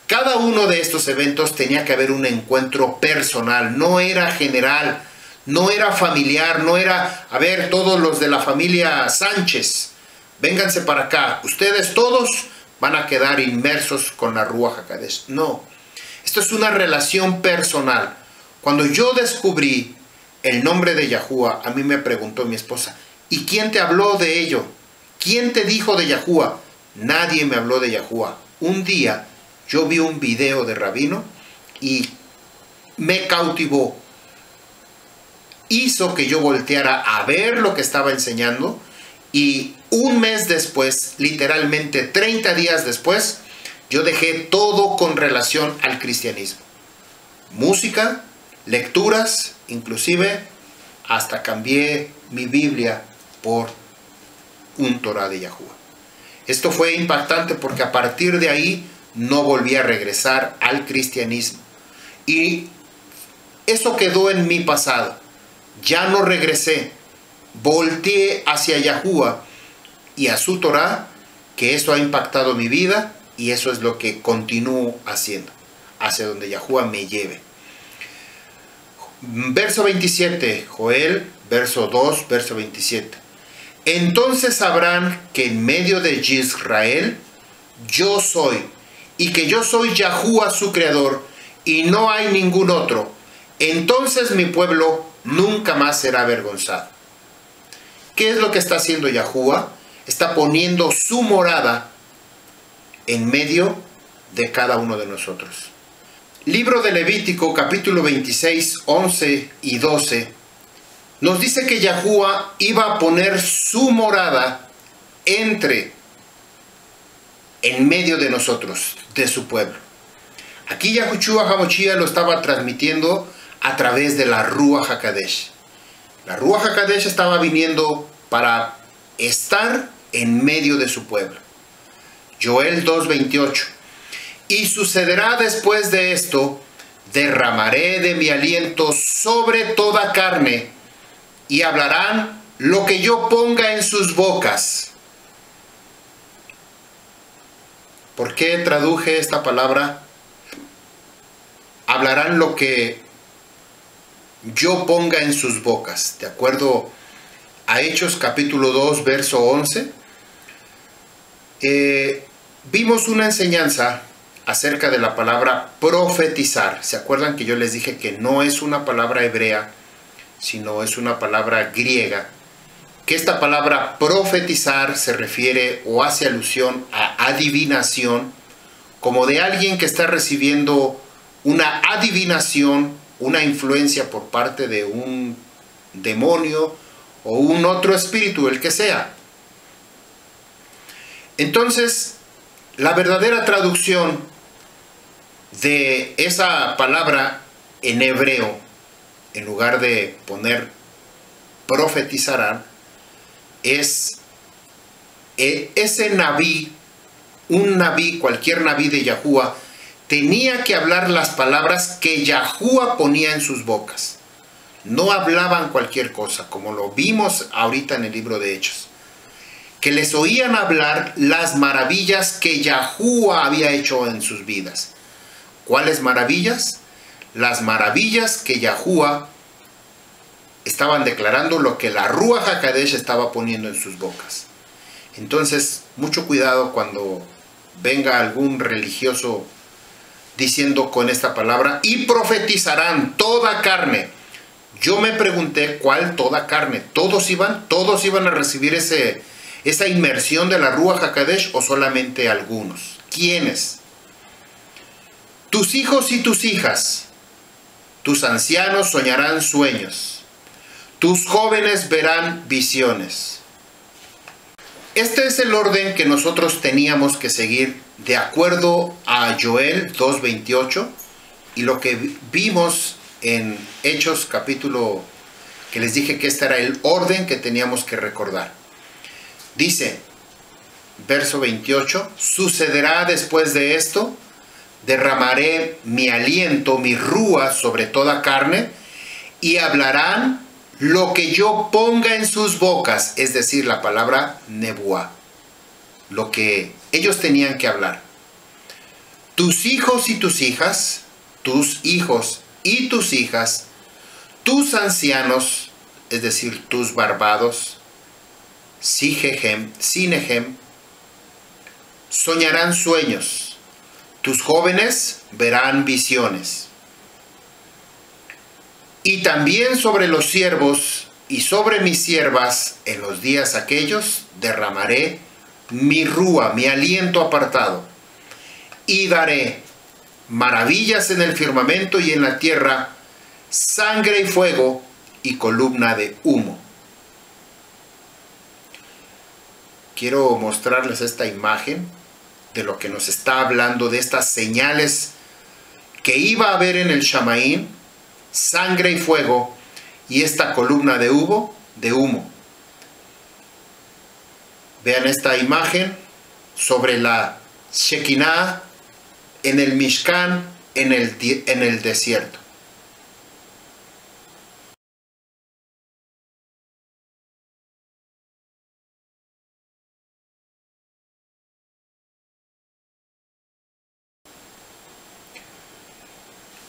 Cada uno de estos eventos tenía que haber un encuentro personal, no era general, no era familiar, no era, a ver, todos los de la familia Sánchez, vénganse para acá, ustedes todos van a quedar inmersos con la Ruach HaKodesh. No, esto es una relación personal. Cuando yo descubrí el nombre de Yahuwah, a mí me preguntó mi esposa, ¿y quién te habló de ello? ¿Quién te dijo de Yahuwah? Nadie me habló de Yahuwah. Un día yo vi un video de Rabino y me cautivó. Hizo que yo volteara a ver lo que estaba enseñando y un mes después, literalmente 30 días después, yo dejé todo con relación al cristianismo. Música, lecturas, inclusive hasta cambié mi Biblia por un Torah de Yahuwah. Esto fue impactante porque a partir de ahí no volví a regresar al cristianismo. Y eso quedó en mi pasado. Ya no regresé. Volteé hacia Yahuwah y a su Torah, que eso ha impactado mi vida y eso es lo que continúo haciendo, hacia donde Yahuwah me lleve. Verso 27, Joel, verso 2, verso 27. Entonces sabrán que en medio de Israel yo soy, y que yo soy Yahuwah su creador, y no hay ningún otro. Entonces mi pueblo nunca más será avergonzado. ¿Qué es lo que está haciendo Yahuwah? Está poniendo su morada en medio de cada uno de nosotros. Libro de Levítico, capítulo 26, 11 y 12, nos dice que Yahuwah iba a poner su morada en medio de nosotros, de su pueblo. Aquí Yahushua HaMashiach lo estaba transmitiendo a través de la Ruach HaKodesh. La Ruach HaKodesh estaba viniendo para estar en medio de su pueblo. Joel 2:28. Y sucederá después de esto, derramaré de mi aliento sobre toda carne, y hablarán lo que yo ponga en sus bocas. ¿Por qué traduje esta palabra? Hablarán lo que yo ponga en sus bocas. De acuerdo a Hechos capítulo 2, verso 11, vimos una enseñanza acerca de la palabra profetizar. ¿Se acuerdan que yo les dije que no es una palabra hebrea, sino es una palabra griega? Que esta palabra profetizar se refiere o hace alusión a adivinación, como de alguien que está recibiendo una adivinación, una influencia por parte de un demonio o un otro espíritu, el que sea. Entonces, la verdadera traducción de esa palabra en hebreo, en lugar de poner profetizarán, es ese nabí, un nabí, cualquier nabí de Yahuwah, tenía que hablar las palabras que Yahuwah ponía en sus bocas. No hablaban cualquier cosa, como lo vimos ahorita en el libro de Hechos. Que les oían hablar las maravillas que Yahuwah había hecho en sus vidas. ¿Cuáles maravillas? Las maravillas que Yahuwah estaban declarando, lo que la Ruach HaKodesh estaba poniendo en sus bocas. Entonces, mucho cuidado cuando venga algún religioso diciendo con esta palabra, y profetizarán toda carne. Yo me pregunté, ¿cuál toda carne? ¿Todos iban a recibir esa inmersión de la Ruach HaKodesh o solamente algunos? ¿Quiénes? Tus hijos y tus hijas, tus ancianos soñarán sueños, tus jóvenes verán visiones. Este es el orden que nosotros teníamos que seguir de acuerdo a Joel 2:28 y lo que vimos en Hechos capítulo, que les dije que este era el orden que teníamos que recordar. Dice, verso 28, sucederá después de esto, derramaré mi aliento, mi rúa sobre toda carne, y hablarán lo que yo ponga en sus bocas, es decir, la palabra nebuá, lo que ellos tenían que hablar. Tus hijos y tus hijas, tus hijos y tus hijas, tus ancianos, es decir, tus barbados, Sinehem, soñarán sueños, tus jóvenes verán visiones. Y también sobre los siervos y sobre mis siervas en los días aquellos derramaré mi rúa, mi aliento apartado, y daré maravillas en el firmamento y en la tierra, sangre y fuego y columna de humo. Quiero mostrarles esta imagen de lo que nos está hablando, de estas señales que iba a haber en el Shamaín, sangre y fuego, y esta columna de humo. Vean esta imagen sobre la Shekinah en el Mishkan, en el desierto.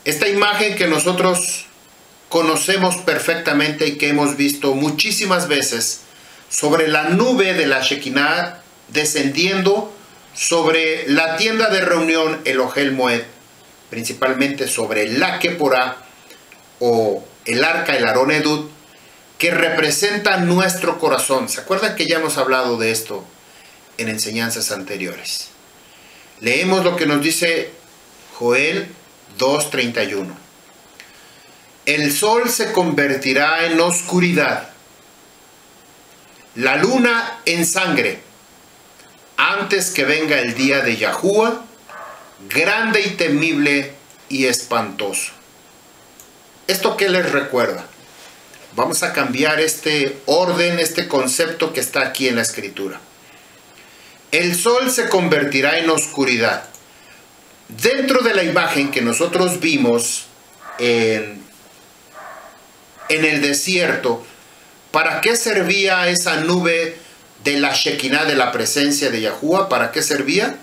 Esta imagen que nosotros conocemos perfectamente y que hemos visto muchísimas veces sobre la nube de la Shekinah descendiendo sobre la tienda de reunión, el Ohel Moed, principalmente sobre la Keporá o el arca, el Arón Edut, que representa nuestro corazón. ¿Se acuerdan que ya hemos hablado de esto en enseñanzas anteriores? Leemos lo que nos dice Joel 2:31. El sol se convertirá en oscuridad, la luna en sangre, antes que venga el día de Yahuwah, grande y temible y espantoso. ¿Esto qué les recuerda? Vamos a cambiar este orden, este concepto que está aquí en la escritura. El sol se convertirá en oscuridad. Dentro de la imagen que nosotros vimos en el desierto, ¿para qué servía esa nube de la Shekinah, de la presencia de Yahuwah? ¿Para qué servía?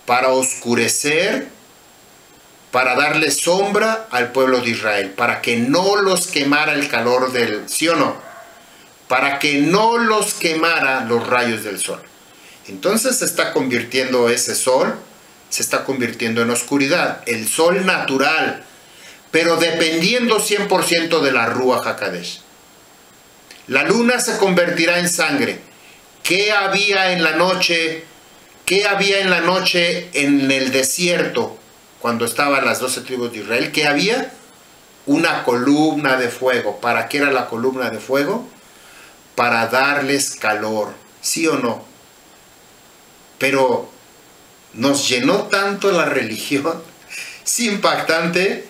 Para oscurecer, para darle sombra al pueblo de Israel, para que no los quemara el calor del, ¿sí o no? Para que no los quemara los rayos del sol. Entonces se está convirtiendo ese sol, se está convirtiendo en oscuridad, el sol natural, pero dependiendo 100% de la Ruach HaKodesh. La luna se convertirá en sangre. ¿Qué había en la noche? ¿Qué había en la noche en el desierto cuando estaban las 12 tribus de Israel? ¿Qué había? Una columna de fuego. ¿Para qué era la columna de fuego? Para darles calor, ¿sí o no? Pero nos llenó tanto la religión, es impactante,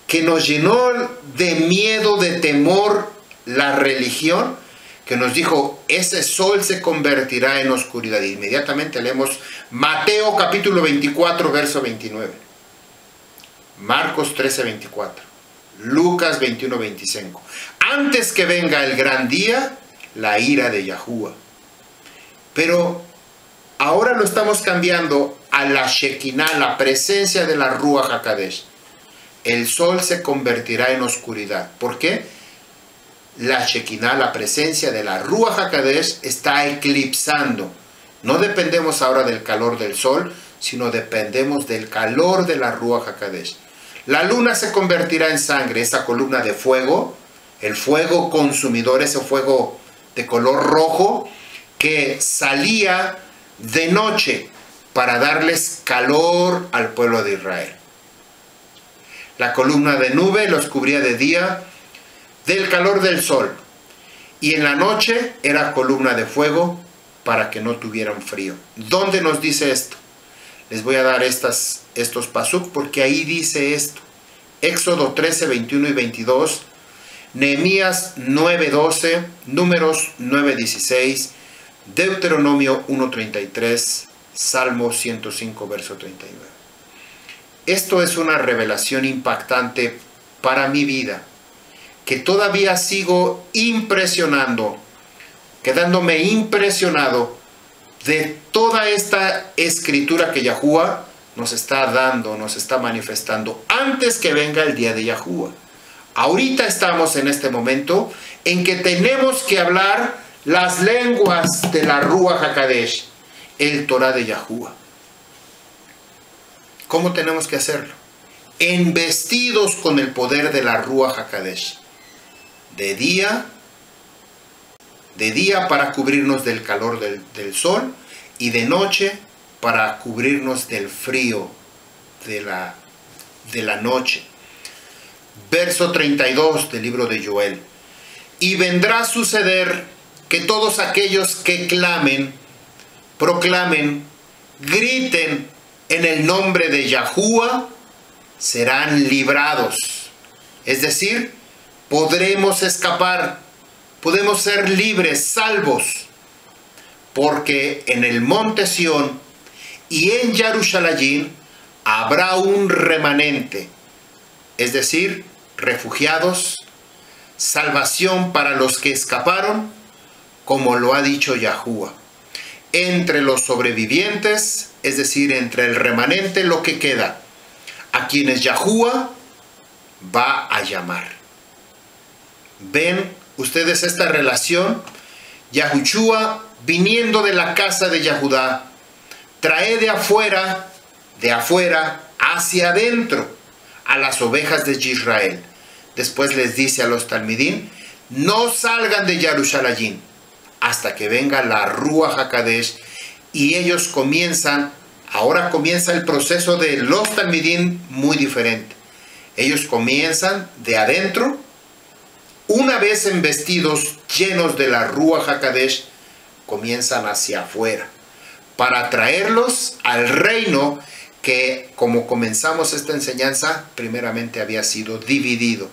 que nos llenó de miedo, de temor la religión, que nos dijo, ese sol se convertirá en oscuridad. Inmediatamente leemos Mateo capítulo 24, verso 29. Marcos 13, 24. Lucas 21, 25. Antes que venga el gran día, la ira de Yahuwah. Pero ahora lo estamos cambiando a la Shekinah, la presencia de la Ruach HaKodesh. El sol se convertirá en oscuridad. ¿Por qué? la Shekinah, la presencia de la Ruach HaKodesh, está eclipsando. No dependemos ahora del calor del sol, sino dependemos del calor de la Ruach HaKodesh. La luna se convertirá en sangre, esa columna de fuego, el fuego consumidor, ese fuego de color rojo que salía de noche para darles calor al pueblo de Israel. La columna de nube los cubría de día del calor del sol, y en la noche era columna de fuego para que no tuvieran frío. ¿Dónde nos dice esto? Les voy a dar estos pasuk porque ahí dice esto. Éxodo 13, 21 y 22, Nehemías 9, 12, Números 9, 16, Deuteronomio 1, 33, Salmo 105, verso 39. Esto es una revelación impactante para mi vida, que todavía sigo quedándome impresionado de toda esta escritura que Yahuwah nos está dando, nos está manifestando antes que venga el día de Yahuwah. Ahorita estamos en este momento en que tenemos que hablar las lenguas de la Ruach HaKodesh, el Torah de Yahuwah. ¿Cómo tenemos que hacerlo? Embestidos con el poder de la Ruach HaKodesh. De día para cubrirnos del calor del sol, y de noche para cubrirnos del frío de la noche. Verso 32 del libro de Joel. Y vendrá a suceder que todos aquellos que clamen, proclamen, griten en el nombre de Yahuwah, serán librados. Es decir, podremos escapar, podemos ser libres, salvos, porque en el monte Sión y en Jerusalén habrá un remanente, es decir, refugiados, salvación para los que escaparon, como lo ha dicho Yahuwah. Entre los sobrevivientes, es decir, entre el remanente, lo que queda, a quienes Yahuwah va a llamar. ¿Ven ustedes esta relación? Yahushua, viniendo de la casa de Yahudá, trae de afuera hacia adentro a las ovejas de Israel. Después les dice a los talmidín, no salgan de Jerusalén hasta que venga la Ruach HaKodesh, y ellos ahora comienza el proceso de los talmidín muy diferente. Ellos comienzan de adentro, una vez embestidos, llenos de la Ruach HaKodesh, comienzan hacia afuera, para traerlos al reino que, como comenzamos esta enseñanza, primeramente había sido dividido.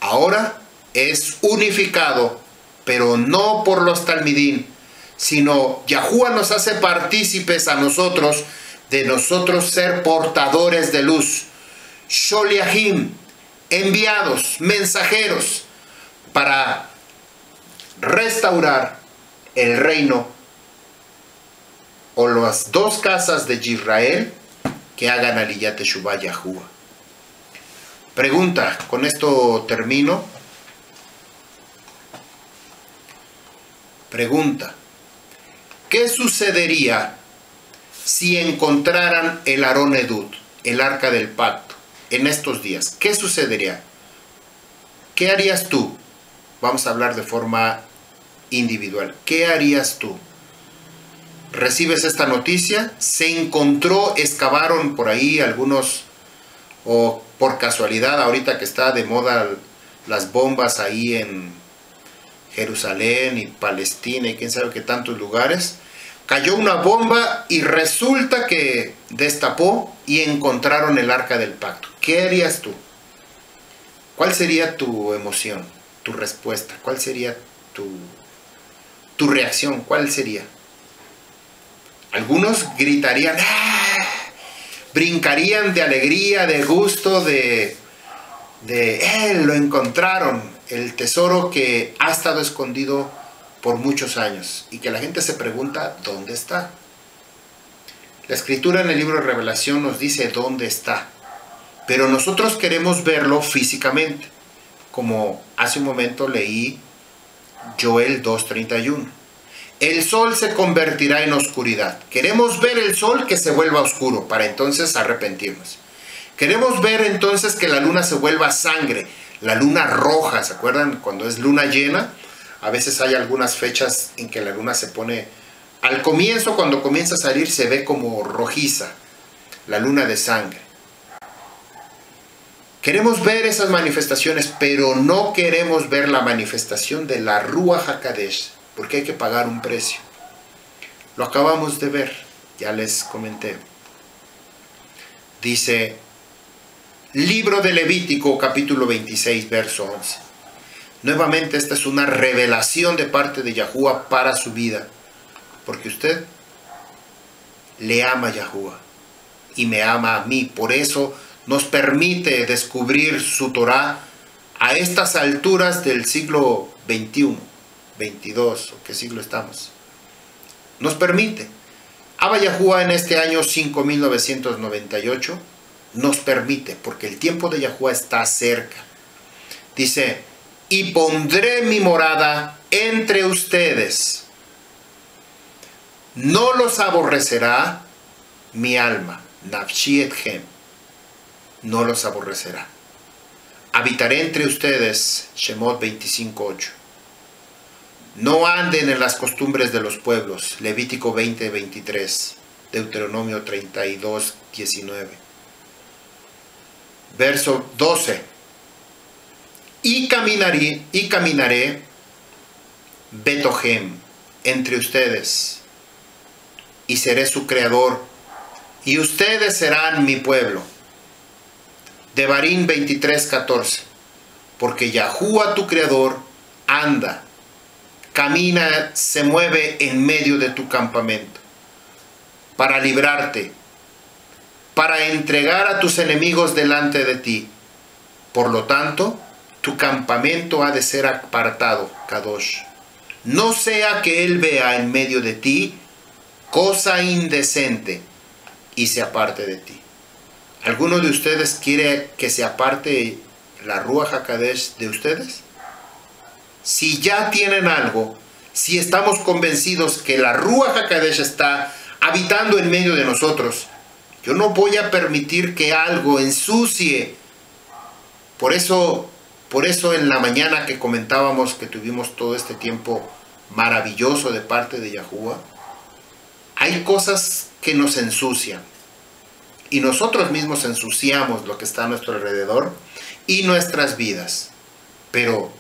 Ahora es unificado, pero no por los talmidín, sino Yahuwah nos hace partícipes a nosotros, de nosotros ser portadores de luz, sholiachim, enviados, mensajeros, para restaurar el reino, o las dos casas de Israel que hagan aliyat teshuvah Yahuwah. Pregunta, con esto termino. Pregunta, ¿qué sucedería si encontraran el Arón Edut, el arca del pacto, en estos días? ¿Qué sucedería? ¿Qué harías tú? Vamos a hablar de forma individual. ¿Qué harías tú? Recibes esta noticia, se encontró, excavaron por ahí algunos, o por casualidad, ahorita que está de moda las bombas ahí en Jerusalén y Palestina y quién sabe qué tantos lugares, cayó una bomba y resulta que destapó y encontraron el arca del pacto. ¿Qué harías tú? ¿Cuál sería tu emoción, tu respuesta? ¿Cuál sería tu reacción? ¿Cuál sería? Algunos gritarían, ¡ah!, brincarían de alegría, de gusto, lo encontraron, el tesoro que ha estado escondido por muchos años y que la gente se pregunta, ¿dónde está? La escritura en el libro de Revelación nos dice dónde está, pero nosotros queremos verlo físicamente. como hace un momento leí Joel 2:31. El sol se convertirá en oscuridad. Queremos ver el sol que se vuelva oscuro para entonces arrepentirnos. Queremos ver entonces que la luna se vuelva sangre, la luna roja. ¿Se acuerdan cuando es luna llena? A veces hay algunas fechas en que la luna se pone, al comienzo, cuando comienza a salir, se ve como rojiza, la luna de sangre. Queremos ver esas manifestaciones, pero no queremos ver la manifestación de la Ruach HaKodesh, porque hay que pagar un precio. Lo acabamos de ver, ya les comenté. Dice, libro de Levítico, capítulo 26, verso 11. Nuevamente, esta es una revelación de parte de Yahuwah para su vida, porque usted le ama a Yahuwah y me ama a mí. Por eso nos permite descubrir su Torah a estas alturas del siglo XXI, 22, ¿o qué siglo estamos? Nos permite. Abba Yahuwah en este año 5998 nos permite, porque el tiempo de Yahuwah está cerca. Dice, y pondré mi morada entre ustedes. No los aborrecerá mi alma, nafshi etchem. No los aborrecerá. Habitaré entre ustedes, Shemot 25:8. No anden en las costumbres de los pueblos, Levítico 20:23, Deuteronomio 32:19. Verso 12. Y caminaré Betohem entre ustedes, y seré su creador, y ustedes serán mi pueblo. Devarim 23:14. Porque Yahuwah tu creador anda, camina, se mueve en medio de tu campamento, para librarte, para entregar a tus enemigos delante de ti. Por lo tanto, tu campamento ha de ser apartado, Kadosh. No sea que él vea en medio de ti cosa indecente y se aparte de ti. ¿Alguno de ustedes quiere que se aparte la Ruach HaKodesh de ustedes? Si ya tienen algo, si estamos convencidos que la Ruach HaKodesh está habitando en medio de nosotros, yo no voy a permitir que algo ensucie. Por eso en la mañana que comentábamos que tuvimos todo este tiempo maravilloso de parte de Yahuwah, hay cosas que nos ensucian. Y nosotros mismos ensuciamos lo que está a nuestro alrededor y nuestras vidas. Pero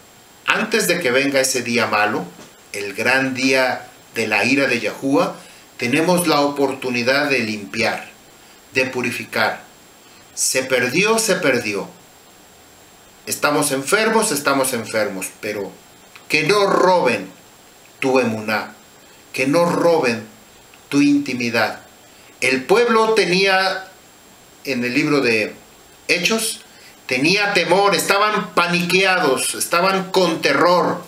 antes de que venga ese día malo, el gran día de la ira de Yahuwah, tenemos la oportunidad de limpiar, de purificar. Se perdió, se perdió. Estamos enfermos, pero que no roben tu emuná, que no roben tu intimidad. El pueblo tenía, en el libro de Hechos, tenía temor, estaban paniqueados, estaban con terror,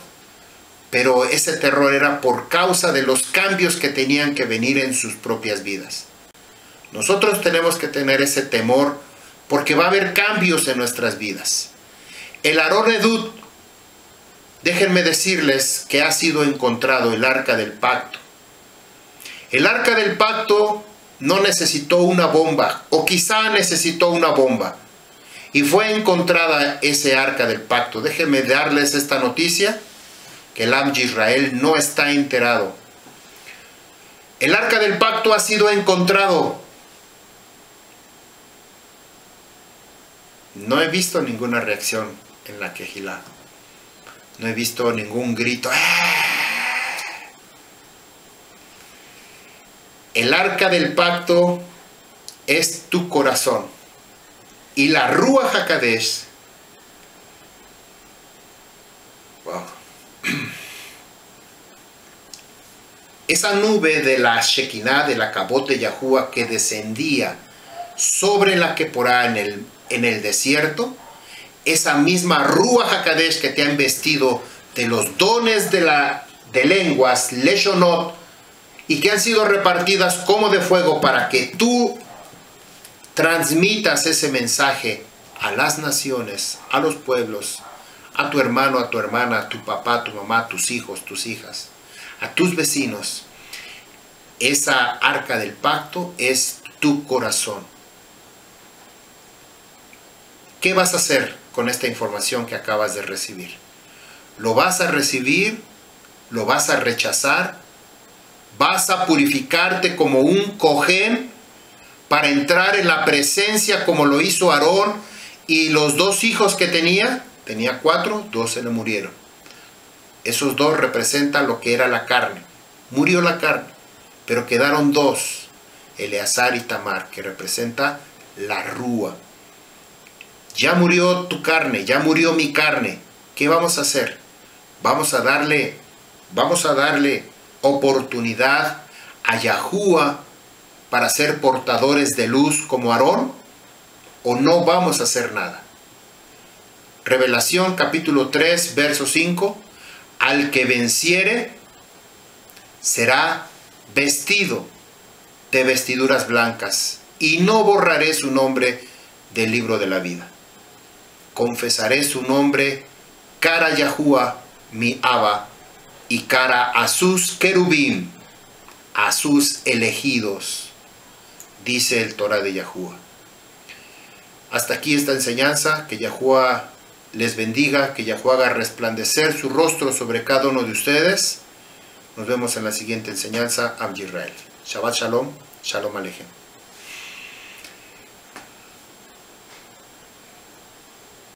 pero ese terror era por causa de los cambios que tenían que venir en sus propias vidas. Nosotros tenemos que tener ese temor porque va a haber cambios en nuestras vidas. El Aarón Edut, déjenme decirles que ha sido encontrado el arca del pacto. El arca del pacto no necesitó una bomba, o quizá necesitó una bomba, y fue encontrada ese arca del pacto. Déjenme darles esta noticia, que el Am Yisrael no está enterado. El arca del pacto ha sido encontrado. No he visto ninguna reacción en la Kehilá. No he visto ningún grito. El arca del pacto es tu corazón. Y la Ruach HaKodesh, wow, esa nube de la Shekinah, de la Kabot de Yahuwah que descendía sobre la Keporá en el desierto, esa misma Ruach HaKodesh que te ha investido de los dones de lenguas, Leshonot, y que han sido repartidas como de fuego para que tú transmitas ese mensaje a las naciones, a los pueblos, a tu hermano, a tu hermana, a tu papá, a tu mamá, a tus hijos, tus hijas, a tus vecinos. Esa arca del pacto es tu corazón. ¿Qué vas a hacer con esta información que acabas de recibir? ¿Lo vas a recibir? ¿Lo vas a rechazar? ¿Vas a purificarte como un cojén para entrar en la presencia como lo hizo Aarón y los 2 hijos que tenía? Tenía 4, 2 se le murieron. Esos 2 representan lo que era la carne. Murió la carne, pero quedaron 2, Eleazar y Tamar, que representa la rúa. Ya murió tu carne, ya murió mi carne. ¿Qué vamos a hacer? Vamos a darle oportunidad a Yahuwah para ser portadores de luz como Aarón, o no vamos a hacer nada. Revelación capítulo 3, verso 5. Al que venciere será vestido de vestiduras blancas, y no borraré su nombre del libro de la vida. Confesaré su nombre cara a Yahuwah, mi Abba, y cara a sus querubín, a sus elegidos, dice el Torah de Yahuwah. Hasta aquí esta enseñanza. Que Yahuwah les bendiga, que Yahuwah haga resplandecer su rostro sobre cada uno de ustedes. Nos vemos en la siguiente enseñanza. Am Yisrael. Shabbat Shalom. Shalom Aleichem.